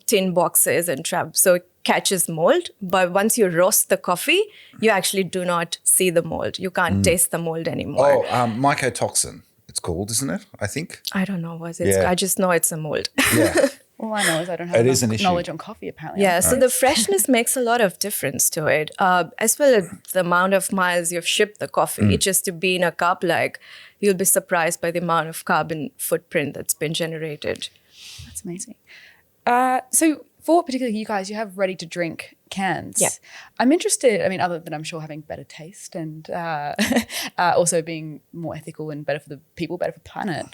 [SPEAKER 3] tin boxes and so it catches mold. But once you roast the coffee, you actually do not see the mold. You can't taste the mold anymore.
[SPEAKER 1] Mycotoxin, it's called, isn't it? I think.
[SPEAKER 3] I don't know what it's.
[SPEAKER 1] Yeah.
[SPEAKER 3] I just know it's a mold.
[SPEAKER 1] Yeah.
[SPEAKER 2] All I know is I don't have
[SPEAKER 1] It is an
[SPEAKER 2] enough
[SPEAKER 1] issue.
[SPEAKER 2] knowledge on coffee, apparently.
[SPEAKER 3] Yeah, so the freshness makes a lot of difference to it, as well as the amount of miles you've shipped the coffee. Just to be in a cup, you'll be surprised by the amount of carbon footprint that's been generated.
[SPEAKER 2] That's amazing. So for particularly you guys, you have ready-to-drink cans.
[SPEAKER 3] Yeah.
[SPEAKER 2] I'm interested, other than I'm sure having better taste and also being more ethical and better for the people, better for the planet,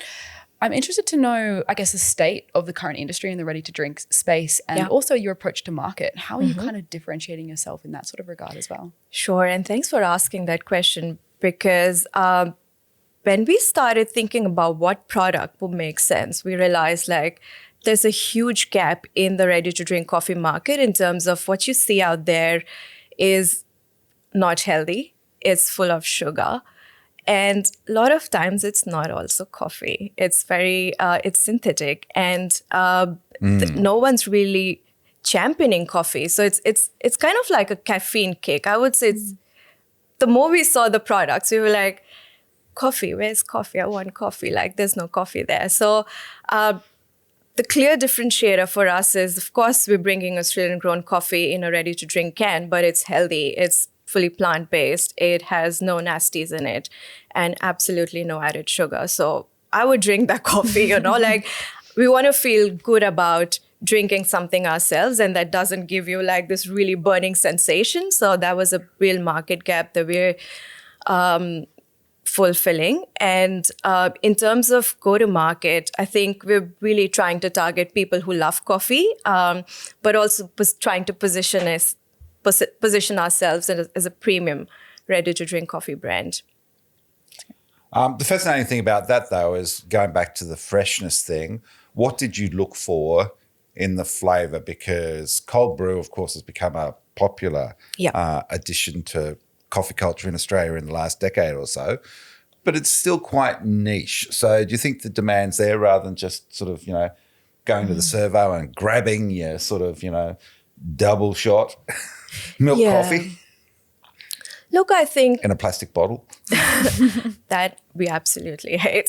[SPEAKER 2] I'm interested to know, I guess, the state of the current industry in the ready-to-drink space and also your approach to market. How are you kind of differentiating yourself in that sort of regard as well?
[SPEAKER 3] Sure, and thanks for asking that question because when we started thinking about what product would make sense, we realized there's a huge gap in the ready-to-drink coffee market in terms of what you see out there is not healthy, it's full of sugar. And a lot of times it's not also coffee. It's very, it's synthetic and no one's really championing coffee. So it's kind of like a caffeine kick. I would say the more we saw the products, we were like, coffee, where's coffee? I want coffee. There's no coffee there. So the clear differentiator for us is, of course, we're bringing Australian grown coffee in a ready to drink can, but it's healthy. It's fully plant-based. It has no nasties in it and absolutely no added sugar. So I would drink that coffee, we want to feel good about drinking something ourselves and that doesn't give you this really burning sensation. So that was a real market gap that we're fulfilling. And in terms of go-to-market, I think we're really trying to target people who love coffee, but also trying to position ourselves as a premium ready-to-drink coffee brand.
[SPEAKER 1] The fascinating thing about that, though, is going back to the freshness thing, what did you look for in the flavour? Because cold brew, of course, has become a popular addition to coffee culture in Australia in the last decade or so, but it's still quite niche. So do you think the demand's there rather than just sort of, going to the servo and grabbing your sort of, double shot milk coffee
[SPEAKER 3] Look, I think
[SPEAKER 1] in a plastic bottle?
[SPEAKER 3] that we absolutely hate.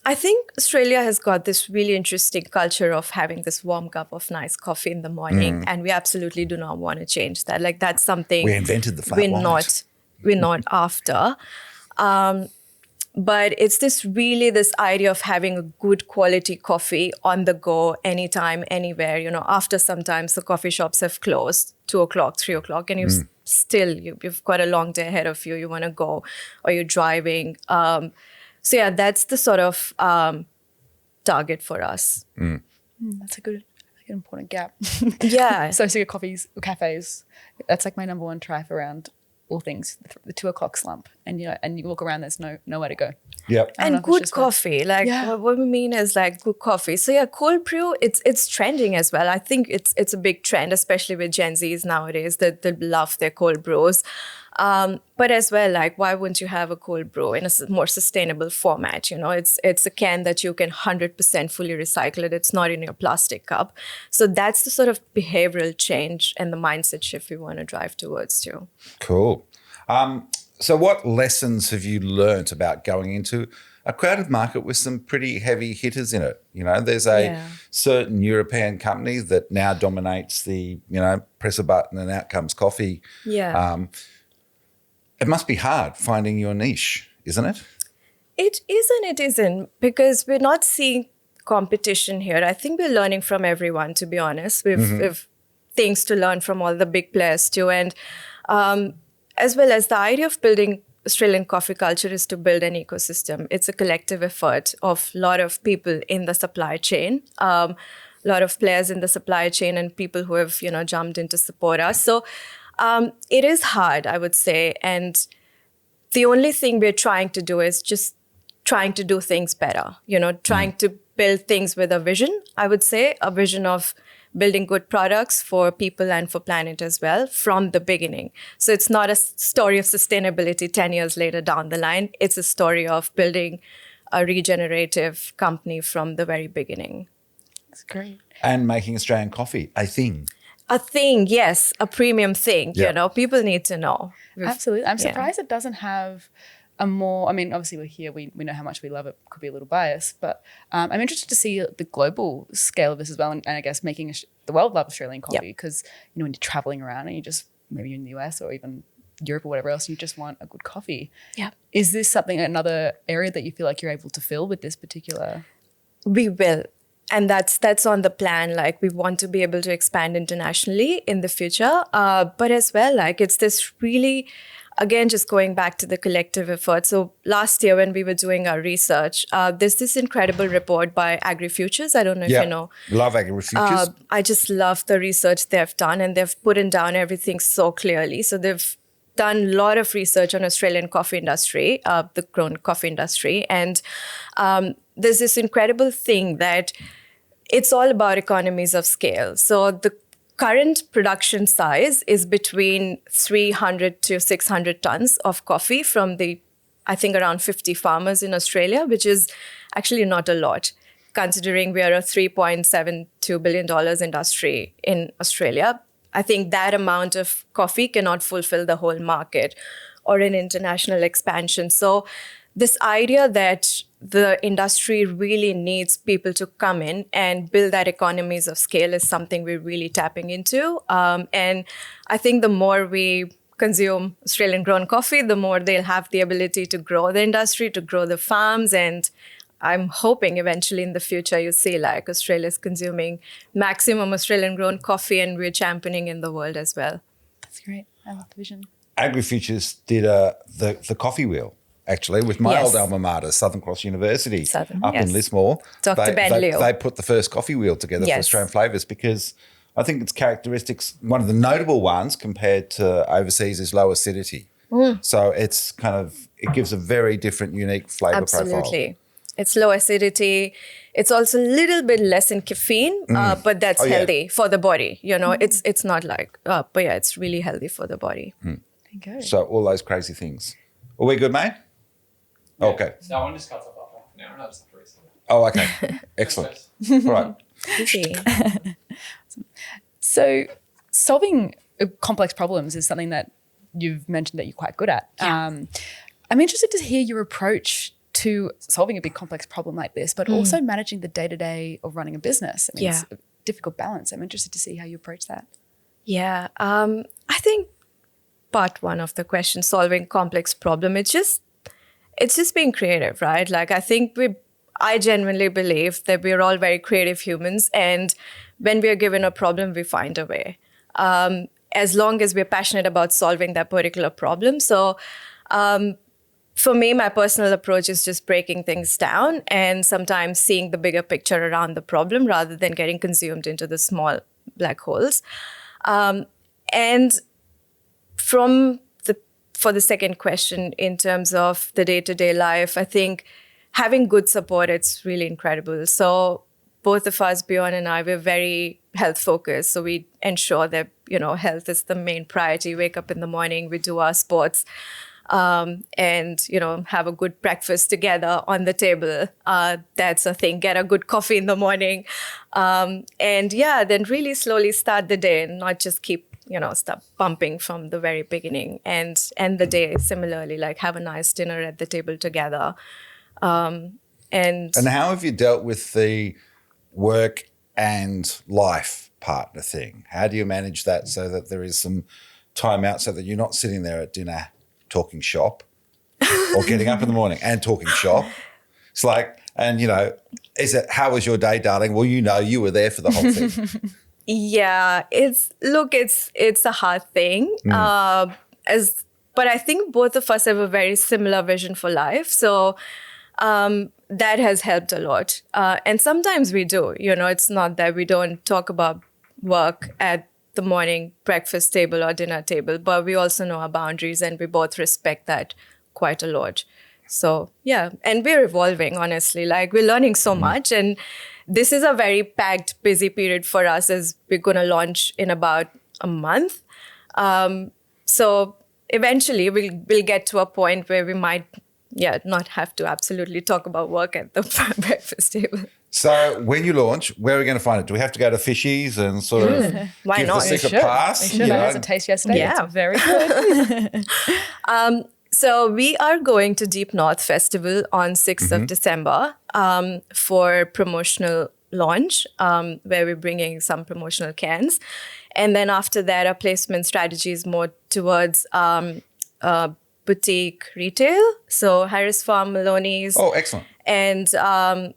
[SPEAKER 3] I think Australia has got this really interesting culture of having this warm cup of nice coffee in the morning, and we absolutely do not want to change that. Like, that's something
[SPEAKER 1] We invented the flat white.
[SPEAKER 3] We're not after. But it's this idea of having a good quality coffee on the go, anytime, anywhere. After sometimes the coffee shops have closed, 2:00, 3:00, and you've got a long day ahead of you. You want to go, or you're driving. So yeah, that's the sort of target for us.
[SPEAKER 2] That's a good, important gap.
[SPEAKER 3] Yeah.
[SPEAKER 2] So coffees or cafes, that's like my number one trife around all things, the 2:00 slump. And and you walk around, there's nowhere to go.
[SPEAKER 1] Yep.
[SPEAKER 3] And good coffee. What we mean is good coffee. So yeah, cold brew, it's trending as well. I think it's a big trend, especially with Gen Zs nowadays, that they love their cold brews. But as well, why wouldn't you have a cold brew in a more sustainable format? It's a can that you can 100% fully recycle it. It's not in your plastic cup. So that's the sort of behavioral change and the mindset shift we want to drive towards too.
[SPEAKER 1] Cool. So what lessons have you learnt about going into a crowded market with some pretty heavy hitters in it? There's a certain European company that now dominates the, press a button and out comes coffee.
[SPEAKER 3] Yeah.
[SPEAKER 1] It must be hard finding your niche, isn't it?
[SPEAKER 3] It isn't, because we're not seeing competition here. I think we're learning from everyone, to be honest. We've things to learn from all the big players too. And as well as the idea of building Australian coffee culture is to build an ecosystem. It's a collective effort of a lot of people in the supply chain, a lot of players in the supply chain and people who have, jumped in to support us. So it is hard, I would say. And the only thing we're trying to do is just trying to do things better, trying to build things with a vision, I would say, a vision of building good products for people and for planet as well from the beginning. So it's not a story of sustainability 10 years later down the line. It's a story of building a regenerative company from the very beginning.
[SPEAKER 2] That's great.
[SPEAKER 1] And making Australian coffee a thing.
[SPEAKER 3] A thing, yes, a premium thing. People need to know.
[SPEAKER 2] Absolutely. I'm surprised it doesn't have a more, obviously we're here, we know how much we love it, could be a little biased, but I'm interested to see the global scale of this as well, and I guess making the world love Australian coffee, because when you're traveling around and you just, maybe you're in the US or even Europe or whatever else, you just want a good coffee. Yeah. Is this another area that you feel like you're able to fill with this particular?
[SPEAKER 3] We will. And that's on the plan. We want to be able to expand internationally in the future. But as well, it's this really, again, just going back to the collective effort. So last year when we were doing our research, there's this incredible report by AgriFutures. I don't know if you know.
[SPEAKER 1] Love AgriFutures.
[SPEAKER 3] I just love the research they've done, and they've put down everything so clearly. So they've done a lot of research on Australian coffee industry, the grown coffee industry. And there's this incredible thing that it's all about economies of scale. So the current production size is between 300 to 600 tons of coffee from I think around 50 farmers in Australia, which is actually not a lot, considering we are a $3.72 billion industry in Australia. I think that amount of coffee cannot fulfill the whole market or an international expansion. So this idea that the industry really needs people to come in and build that economies of scale is something we're really tapping into. And I think the more we consume Australian grown coffee, the more they'll have the ability to grow the industry, to grow the farms. And I'm hoping eventually in the future you see Australia's consuming maximum Australian grown coffee, and we're championing in the world as well.
[SPEAKER 2] That's great. I love the vision.
[SPEAKER 1] AgriFutures did the coffee wheel, actually, with my old alma mater, Southern Cross University, in Lismore.
[SPEAKER 3] Dr. Ben Liu.
[SPEAKER 1] They put the first coffee wheel together for Australian flavours, because I think its characteristics, one of the notable ones compared to overseas, is low acidity. So it's it gives a very different, unique flavour profile.
[SPEAKER 3] Absolutely. It's low acidity. It's also a little bit less in caffeine, but that's healthy for the body. It's not but it's really healthy for the body.
[SPEAKER 2] Okay.
[SPEAKER 1] So all those crazy things. Are we good, mate?
[SPEAKER 4] Yeah.
[SPEAKER 1] Okay.
[SPEAKER 4] So I want to just cut off after half an hour, and I just have to reset it.
[SPEAKER 1] Oh, okay. Excellent. All right.
[SPEAKER 3] Easy.
[SPEAKER 2] So solving complex problems is something that you've mentioned that you're quite good at.
[SPEAKER 3] Yeah.
[SPEAKER 2] I'm interested to hear your approach to solving a big complex problem like this, but also managing the day-to-day of running a business. I mean, it's a difficult balance. I'm interested to see how you approach that.
[SPEAKER 3] Yeah. I think part one of the question, solving complex problem, it's just being creative, right? Like I genuinely believe that we're all very creative humans, and when we are given a problem, we find a way. As long as we're passionate about solving that particular problem. So for me, my personal approach is just breaking things down and sometimes seeing the bigger picture around the problem rather than getting consumed into the small black holes. And for the second question, in terms of the day-to-day life, I think having good support, it's really incredible. So both of us, Bjorn and I, we're very health focused. So we ensure that, health is the main priority. Wake up in the morning, we do our sports, and, have a good breakfast together on the table. That's a thing. Get a good coffee in the morning. Then really slowly start the day and not just keep, start pumping from the very beginning, and end the day similarly, like have a nice dinner at the table together. And
[SPEAKER 1] how have you dealt with the work and life partner thing? How do you manage that so that there is some time out so that you're not sitting there at dinner talking shop or getting up in the morning and talking shop? It's like, and is it, how was your day, darling? Well, you were there for the whole thing.
[SPEAKER 3] Yeah, it's a hard thing. But I think both of us have a very similar vision for life. So that has helped a lot. And sometimes we do, it's not that we don't talk about work at the morning breakfast table or dinner table, but we also know our boundaries and we both respect that quite a lot. So yeah, and we're evolving, honestly, like we're learning so much, and this is a very packed, busy period for us as we're going to launch in about a month. So eventually we'll get to a point where we might not have to absolutely talk about work at the breakfast table.
[SPEAKER 1] So when you launch, where are we going to find it? Do we have to go to Fishies and sort of
[SPEAKER 3] Why
[SPEAKER 1] give
[SPEAKER 3] not?
[SPEAKER 1] the secret pass?
[SPEAKER 2] I had a taste yesterday.
[SPEAKER 3] Yeah.
[SPEAKER 2] It's very good.
[SPEAKER 3] So we are going to Deep North Festival on 6th of December for promotional launch, where we're bringing some promotional cans. And then after that, our placement strategy is more towards boutique retail. So Harris Farm, Maloney's.
[SPEAKER 1] Oh, excellent.
[SPEAKER 3] And a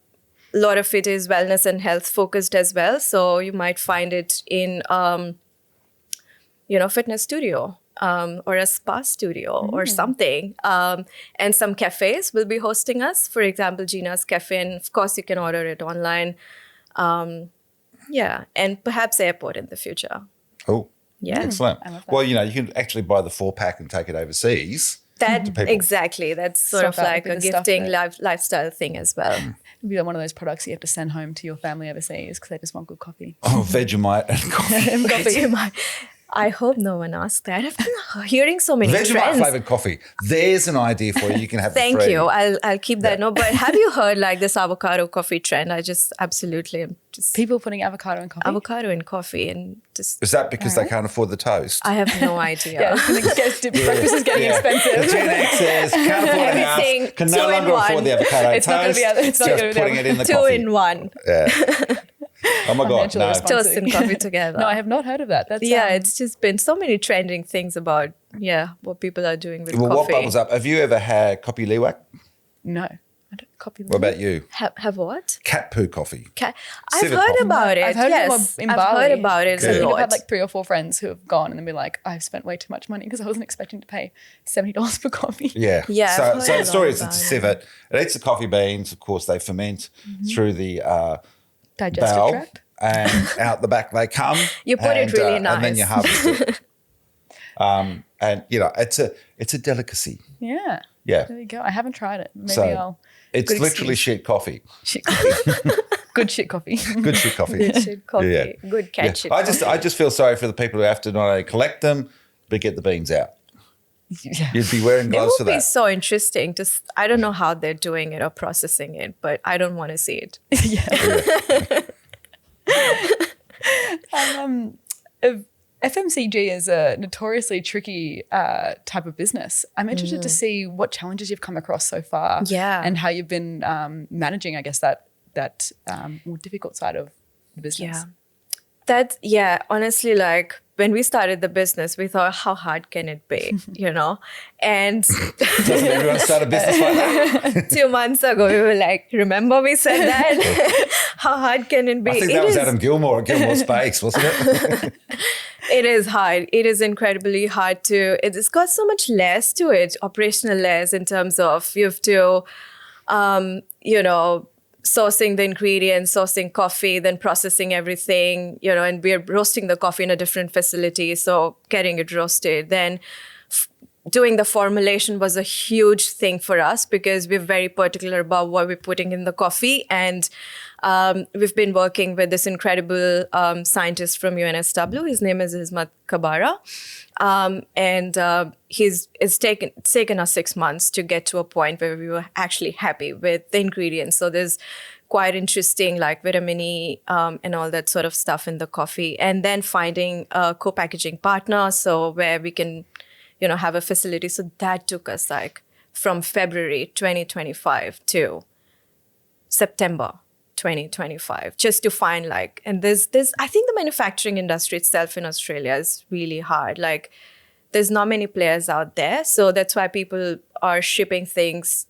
[SPEAKER 3] lot of it is wellness and health focused as well. So you might find it in, fitness studio. Or a spa studio or something. And some cafes will be hosting us. For example, Gina's Cafe. And of course, you can order it online. And perhaps airport in the future.
[SPEAKER 1] Oh,
[SPEAKER 3] yeah.
[SPEAKER 1] Excellent.
[SPEAKER 2] I love that.
[SPEAKER 1] Well, you can actually buy the 4-pack and take it overseas.
[SPEAKER 3] Exactly. That's sort of like a gifting lifestyle thing as well.
[SPEAKER 2] It'd be one of those products you have to send home to your family overseas because they just want good coffee.
[SPEAKER 1] Oh, Vegemite and coffee.
[SPEAKER 3] I hope no one asked that. I've been hearing so many
[SPEAKER 1] Vegemite
[SPEAKER 3] trends.
[SPEAKER 1] flavored coffee. There's an idea for you. You can have
[SPEAKER 3] Thank
[SPEAKER 1] the 3.
[SPEAKER 3] you. I'll keep that note. But have you heard like this avocado coffee trend? I just absolutely am just
[SPEAKER 2] People putting avocado in coffee.
[SPEAKER 3] avocado in coffee and just.
[SPEAKER 1] Is that because they can't afford the toast?
[SPEAKER 3] I have no idea.
[SPEAKER 2] Yeah, breakfast is getting
[SPEAKER 1] The
[SPEAKER 2] expensive.
[SPEAKER 1] Gen Xers can't afford a house,
[SPEAKER 3] Everything
[SPEAKER 1] can no
[SPEAKER 3] 2 in
[SPEAKER 1] longer
[SPEAKER 3] 1.
[SPEAKER 1] afford the avocado
[SPEAKER 2] It's not
[SPEAKER 1] toast.
[SPEAKER 2] gonna be it's not
[SPEAKER 1] just
[SPEAKER 2] gonna be
[SPEAKER 1] putting it in the
[SPEAKER 3] 2
[SPEAKER 1] coffee.
[SPEAKER 3] in 1.
[SPEAKER 1] Yeah. Oh my God,
[SPEAKER 2] Financially
[SPEAKER 1] no.
[SPEAKER 2] responsible.
[SPEAKER 3] Toast and coffee together.
[SPEAKER 2] No, I have not heard of that. That's
[SPEAKER 3] It's just been so many trending things about what people are doing with
[SPEAKER 1] Well, what
[SPEAKER 3] coffee.
[SPEAKER 1] bubbles up? Have you ever had Kopi Liwak?
[SPEAKER 2] no. I don't copy
[SPEAKER 1] What about you?
[SPEAKER 3] Have what?
[SPEAKER 1] Cat poo coffee.
[SPEAKER 3] I've
[SPEAKER 1] Civet
[SPEAKER 3] heard
[SPEAKER 1] coffee.
[SPEAKER 3] about it.
[SPEAKER 2] I've heard
[SPEAKER 3] yes,
[SPEAKER 2] of it in
[SPEAKER 3] I've
[SPEAKER 2] Bali.
[SPEAKER 3] heard about it
[SPEAKER 1] Good.
[SPEAKER 3] a
[SPEAKER 2] I've
[SPEAKER 3] lot.
[SPEAKER 2] had like 3 or 4 friends who have gone and then be like, I've spent way too much money because I wasn't expecting to pay $70 for coffee.
[SPEAKER 1] Yeah.
[SPEAKER 3] Yeah,
[SPEAKER 1] So,
[SPEAKER 3] I've heard
[SPEAKER 1] so
[SPEAKER 3] a
[SPEAKER 1] the
[SPEAKER 3] lot
[SPEAKER 1] story is
[SPEAKER 3] about
[SPEAKER 1] it's a
[SPEAKER 3] it.
[SPEAKER 1] civet. It eats the coffee beans. Of course, they ferment through the
[SPEAKER 2] Digestive
[SPEAKER 1] bowel,
[SPEAKER 2] tract.
[SPEAKER 1] and out the back they come.
[SPEAKER 3] You put it really
[SPEAKER 1] And then
[SPEAKER 3] nice.
[SPEAKER 1] you harvest it. And it's a delicacy.
[SPEAKER 2] Yeah.
[SPEAKER 1] Yeah.
[SPEAKER 2] There you go. I haven't tried it. Maybe
[SPEAKER 1] So
[SPEAKER 2] I'll.
[SPEAKER 1] it's
[SPEAKER 2] good
[SPEAKER 1] literally
[SPEAKER 2] excuse.
[SPEAKER 1] shit coffee.
[SPEAKER 2] Shit coffee. Good shit coffee.
[SPEAKER 1] Good shit coffee.
[SPEAKER 3] Good shit coffee.
[SPEAKER 1] Yeah.
[SPEAKER 3] Good cat
[SPEAKER 1] Yeah.
[SPEAKER 3] shit
[SPEAKER 1] I
[SPEAKER 3] coffee.
[SPEAKER 1] just feel sorry for the people who have to not only collect them but get the beans out.
[SPEAKER 2] Yeah.
[SPEAKER 1] You'd be wearing
[SPEAKER 3] It
[SPEAKER 1] gloves for
[SPEAKER 3] would be
[SPEAKER 1] that.
[SPEAKER 3] so interesting to. I don't know how they're doing it or processing it, but I don't want to see it.
[SPEAKER 2] FMCG is a notoriously tricky type of business. I'm interested to see what challenges you've come across so far, and how you've been managing, I guess, that more difficult side of the business.
[SPEAKER 3] Honestly, like when we started the business, we thought, how hard can it be, And
[SPEAKER 1] Doesn't everyone start a business like that?
[SPEAKER 3] 2 months ago, we were like, remember we said that? How hard can it be?
[SPEAKER 1] I think that was Adam Gilmore at Gilmore's Bakes, wasn't it?
[SPEAKER 3] It is hard. It is incredibly hard it's got so much layers to it, operational layers in terms of you have to, sourcing the ingredients, sourcing coffee, then processing everything, and we're roasting the coffee in a different facility. So getting it roasted, then doing the formulation was a huge thing for us because we're very particular about what we're putting in the coffee. And we've been working with this incredible scientist from UNSW. His name is Ismat Kabara. It's taken us 6 months to get to a point where we were actually happy with the ingredients. So there's quite interesting like vitamin E and all that sort of stuff in the coffee. And then finding a co-packaging partner, so where we can have a facility. So that took us like from February 2025 to September 2025, just to find like, and there's I think the manufacturing industry itself in Australia is really hard. Like there's not many players out there. So that's why people are shipping things,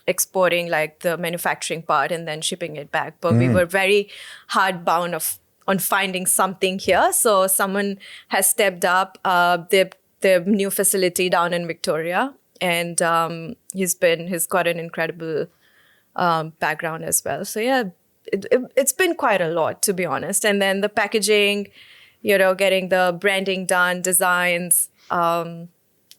[SPEAKER 3] exporting like the manufacturing part and then shipping it back. But we were very hard bound on finding something here. So someone has stepped up. The new facility down in Victoria, and he's got an incredible background as well. So yeah, it's been quite a lot, to be honest. And then the packaging, getting the branding done, designs,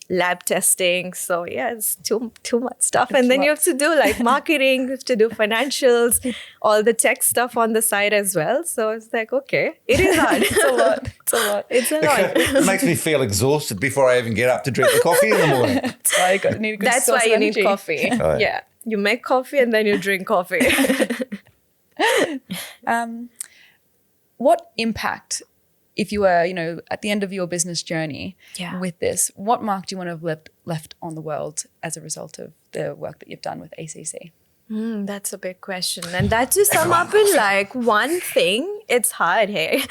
[SPEAKER 3] lab testing. So yeah, it's too much stuff. And then you have to do like marketing, you have to do financials, all the tech stuff on the side as well. So it's like, okay, it is hard.
[SPEAKER 2] It's a lot.
[SPEAKER 3] It's a lot.
[SPEAKER 1] It makes me feel exhausted before I even get up to drink the coffee in the morning.
[SPEAKER 2] That's why you need a good
[SPEAKER 3] That's
[SPEAKER 2] source
[SPEAKER 3] why
[SPEAKER 2] of
[SPEAKER 3] you need
[SPEAKER 2] energy.
[SPEAKER 3] coffee.
[SPEAKER 1] Oh,
[SPEAKER 3] Yeah. You make coffee and then you drink coffee.
[SPEAKER 2] What impact, if you were, at the end of your business journey with this, what mark do you want to have left on the world as a result of the work that you've done with ACC?
[SPEAKER 3] That's a big question. And that to sum up in like one thing, it's hard, hey?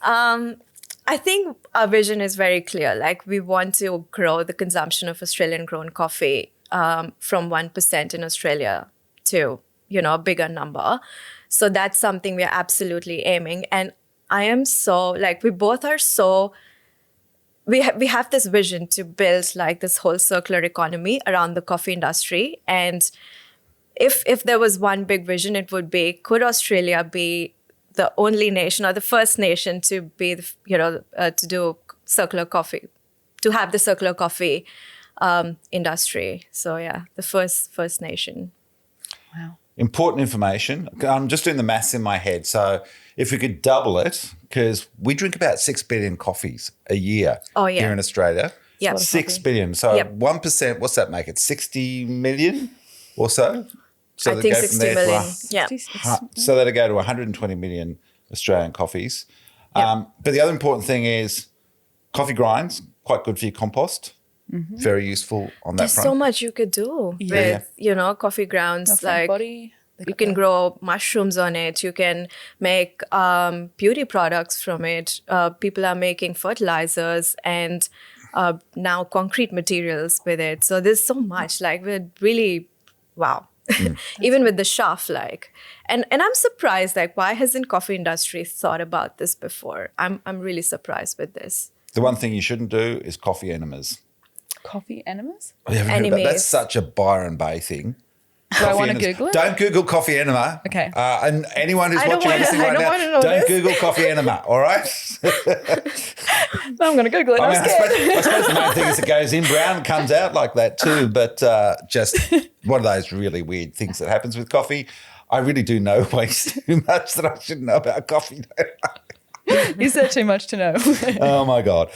[SPEAKER 3] I think our vision is very clear. Like we want to grow the consumption of Australian grown coffee from 1% in Australia to, a bigger number. So that's something we're absolutely aiming. And I am so, like, we both are so, we have this vision to build like this whole circular economy around the coffee industry. And if there was one big vision, it would be, could Australia be the only nation or the first nation to be, to do circular coffee, to have the circular coffee industry. So yeah, the first nation.
[SPEAKER 2] Wow.
[SPEAKER 1] Important information. I'm just doing the maths in my head. So if we could double it, because we drink about 6 billion coffees a year here in Australia.
[SPEAKER 3] Yeah,
[SPEAKER 1] 6 billion. So 1%, what's that make it? 60 million or so? So
[SPEAKER 3] I think 60 million. Yeah.
[SPEAKER 1] So that'll go to 120 million Australian coffees. But the other important thing is coffee grinds, quite good for your compost. Very useful on that
[SPEAKER 3] There's
[SPEAKER 1] front.
[SPEAKER 3] so much you could do with, coffee grounds. Like you can grow mushrooms on it. You can make beauty products from it. People are making fertilizers and now concrete materials with it. So there's so much. Like we're really, wow. Even with the shaft, like, and I'm surprised. Like, why hasn't coffee industry thought about this before? I'm really surprised with this.
[SPEAKER 1] The one thing you shouldn't do is coffee enemas.
[SPEAKER 2] Coffee enemas?
[SPEAKER 1] I haven't heard about that. That's such a Byron Bay thing.
[SPEAKER 2] Do I want to Google it?
[SPEAKER 1] Don't Google coffee enema.
[SPEAKER 2] Okay.
[SPEAKER 1] And anyone who's watching or listening right now, don't Google coffee enema, all right?
[SPEAKER 2] I'm going to Google it.
[SPEAKER 1] I suppose the main thing is it goes in brown, comes out like that too, but just one of those really weird things that happens with coffee. I really do know way too much that I shouldn't know about coffee.
[SPEAKER 2] Is there too much to know?
[SPEAKER 1] Oh my God.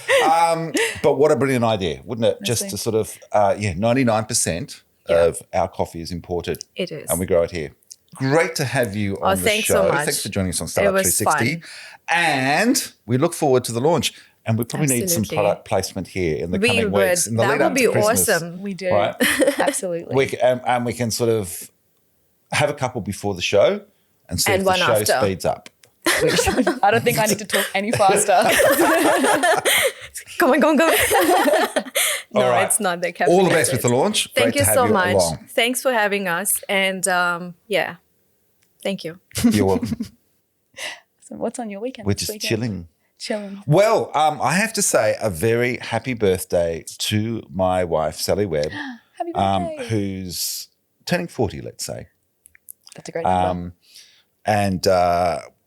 [SPEAKER 1] But what a brilliant idea, wouldn't it? Just
[SPEAKER 2] Honestly.
[SPEAKER 1] to sort of, 99% of our coffee is imported.
[SPEAKER 3] It is.
[SPEAKER 1] And we grow it here. Great to have you on the
[SPEAKER 3] thanks
[SPEAKER 1] show.
[SPEAKER 3] so much.
[SPEAKER 1] Thanks for joining us on Startup
[SPEAKER 3] It was
[SPEAKER 1] 360.
[SPEAKER 3] fun.
[SPEAKER 1] And we look forward to the launch. And we probably need some
[SPEAKER 3] Absolutely.
[SPEAKER 1] product placement here in the
[SPEAKER 3] We
[SPEAKER 1] coming
[SPEAKER 3] would.
[SPEAKER 1] weeks. In the
[SPEAKER 3] That
[SPEAKER 1] lead
[SPEAKER 3] would
[SPEAKER 1] up
[SPEAKER 3] be
[SPEAKER 1] to Christmas.
[SPEAKER 3] awesome.
[SPEAKER 2] We do.
[SPEAKER 1] Right.
[SPEAKER 2] Absolutely.
[SPEAKER 1] And we can sort of have a couple before the show and see
[SPEAKER 3] And
[SPEAKER 1] if the
[SPEAKER 3] one
[SPEAKER 1] show
[SPEAKER 3] after.
[SPEAKER 1] speeds up.
[SPEAKER 2] I don't think I need to talk any faster.
[SPEAKER 3] Come on. No,
[SPEAKER 1] All right.
[SPEAKER 3] it's not that
[SPEAKER 1] All the best with the launch.
[SPEAKER 3] Thank
[SPEAKER 1] Great
[SPEAKER 3] you
[SPEAKER 1] to have
[SPEAKER 3] so
[SPEAKER 1] you
[SPEAKER 3] much.
[SPEAKER 1] along.
[SPEAKER 3] Thanks for having us. And thank you.
[SPEAKER 1] You're welcome.
[SPEAKER 2] So what's on your weekend?
[SPEAKER 3] Oh,
[SPEAKER 1] We're
[SPEAKER 2] this
[SPEAKER 1] just
[SPEAKER 2] weekend?
[SPEAKER 1] chilling.
[SPEAKER 2] Chilling.
[SPEAKER 1] Well, I have to say a very happy birthday to my wife, Sally Webb,
[SPEAKER 2] Happy birthday.
[SPEAKER 1] who's turning 40, let's say.
[SPEAKER 2] That's a great number.
[SPEAKER 1] And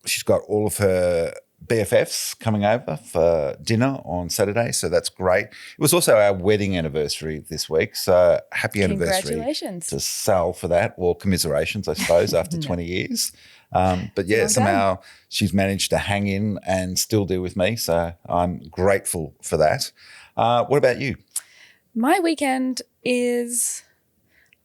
[SPEAKER 1] she's got all of her BFFs coming over for dinner on Saturday, so that's great. It was also our wedding anniversary this week, so happy anniversary
[SPEAKER 2] Congratulations.
[SPEAKER 1] to Sal for that, or commiserations, I suppose, after 20 years. But yeah,
[SPEAKER 2] Well
[SPEAKER 1] somehow she's managed to hang in and still do with me, so I'm grateful for that. What about you?
[SPEAKER 2] My weekend is,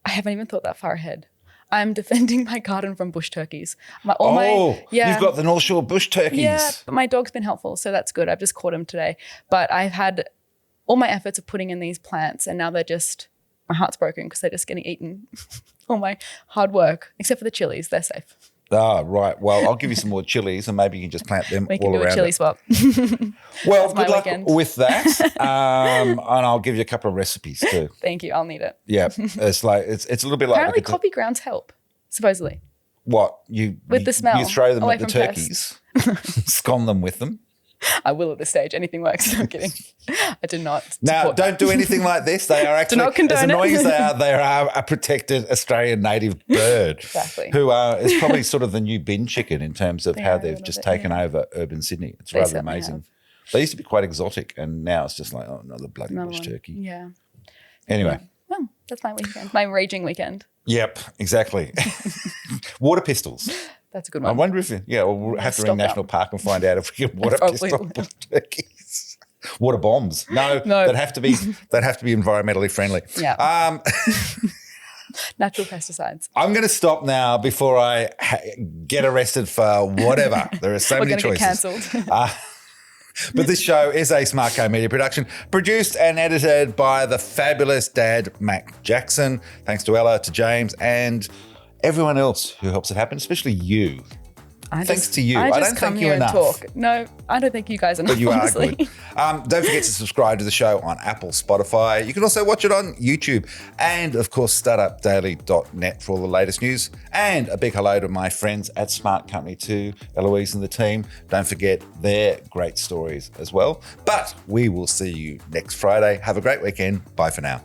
[SPEAKER 2] I haven't even thought that far ahead. I'm defending my garden from bush turkeys.
[SPEAKER 1] You've got the North Shore bush turkeys.
[SPEAKER 2] Yeah, but my dog's been helpful, so that's good. I've just caught him today. But I've had all my efforts of putting in these plants, and now they're just, my heart's broken because they're just getting eaten. All my hard work, except for the chilies, they're safe.
[SPEAKER 1] Right. Well, I'll give you some more chilies and maybe you can just plant them
[SPEAKER 2] We can
[SPEAKER 1] all
[SPEAKER 2] do a
[SPEAKER 1] around
[SPEAKER 2] chili
[SPEAKER 1] it.
[SPEAKER 2] swap.
[SPEAKER 1] Well,
[SPEAKER 2] my
[SPEAKER 1] good luck
[SPEAKER 2] weekend.
[SPEAKER 1] with that. And I'll give you a couple of recipes too.
[SPEAKER 2] Thank you. I'll need it.
[SPEAKER 1] Yeah. It's like it's a little bit like
[SPEAKER 2] Apparently,
[SPEAKER 1] look at
[SPEAKER 2] coffee grounds help, supposedly.
[SPEAKER 1] what you
[SPEAKER 2] With the smell,
[SPEAKER 1] You throw them
[SPEAKER 2] away
[SPEAKER 1] at the
[SPEAKER 2] from
[SPEAKER 1] turkeys, scone them with them.
[SPEAKER 2] I will at this stage. Anything works. No, I'm kidding. I do not.
[SPEAKER 1] Now,
[SPEAKER 2] support
[SPEAKER 1] don't do anything like this. They are actually,
[SPEAKER 2] not condone
[SPEAKER 1] as
[SPEAKER 2] it.
[SPEAKER 1] annoying as they are a protected Australian native bird.
[SPEAKER 2] Exactly.
[SPEAKER 1] Who is probably sort of the new bin chicken in terms of
[SPEAKER 2] They
[SPEAKER 1] how
[SPEAKER 2] are a
[SPEAKER 1] they've
[SPEAKER 2] little
[SPEAKER 1] just
[SPEAKER 2] bit,
[SPEAKER 1] taken
[SPEAKER 2] yeah.
[SPEAKER 1] over urban Sydney. It's
[SPEAKER 2] They
[SPEAKER 1] rather
[SPEAKER 2] certainly
[SPEAKER 1] amazing.
[SPEAKER 2] have.
[SPEAKER 1] They used to be quite exotic and now it's just like, oh, another bloody
[SPEAKER 2] Another
[SPEAKER 1] bush
[SPEAKER 2] one.
[SPEAKER 1] turkey.
[SPEAKER 2] Yeah.
[SPEAKER 1] Anyway.
[SPEAKER 2] Well, that's my weekend. My raging weekend.
[SPEAKER 1] Yep, exactly. Water pistols.
[SPEAKER 2] That's a good
[SPEAKER 1] I
[SPEAKER 2] one.
[SPEAKER 1] wonder if, we'll have to ring
[SPEAKER 2] stock
[SPEAKER 1] National
[SPEAKER 2] up.
[SPEAKER 1] Park and find out if we can water
[SPEAKER 2] Probably
[SPEAKER 1] pistol
[SPEAKER 2] will.
[SPEAKER 1] turkeys. Water bombs. No,
[SPEAKER 2] No.
[SPEAKER 1] they'd have to be environmentally friendly.
[SPEAKER 2] Yeah. Natural pesticides.
[SPEAKER 1] I'm going to stop now before I get arrested for whatever. There are so
[SPEAKER 2] We're
[SPEAKER 1] many
[SPEAKER 2] going to get
[SPEAKER 1] choices.
[SPEAKER 2] cancelled.
[SPEAKER 1] But this show is a Smart Co Media production, produced and edited by the fabulous Dad Mac Jackson. Thanks to Ella, to James, and everyone else who helps it happen, especially you. Thanks to you. I
[SPEAKER 2] I just
[SPEAKER 1] don't
[SPEAKER 2] come
[SPEAKER 1] thank you
[SPEAKER 2] here
[SPEAKER 1] enough.
[SPEAKER 2] and talk. No, I don't think you guys enough.
[SPEAKER 1] But you are
[SPEAKER 2] honestly.
[SPEAKER 1] good. Don't forget to subscribe to the show on Apple, Spotify. You can also watch it on YouTube. And, of course, startupdaily.net for all the latest news. And a big hello to my friends at Smart Company too, Eloise and the team. Don't forget their great stories as well. But we will see you next Friday. Have a great weekend. Bye for now.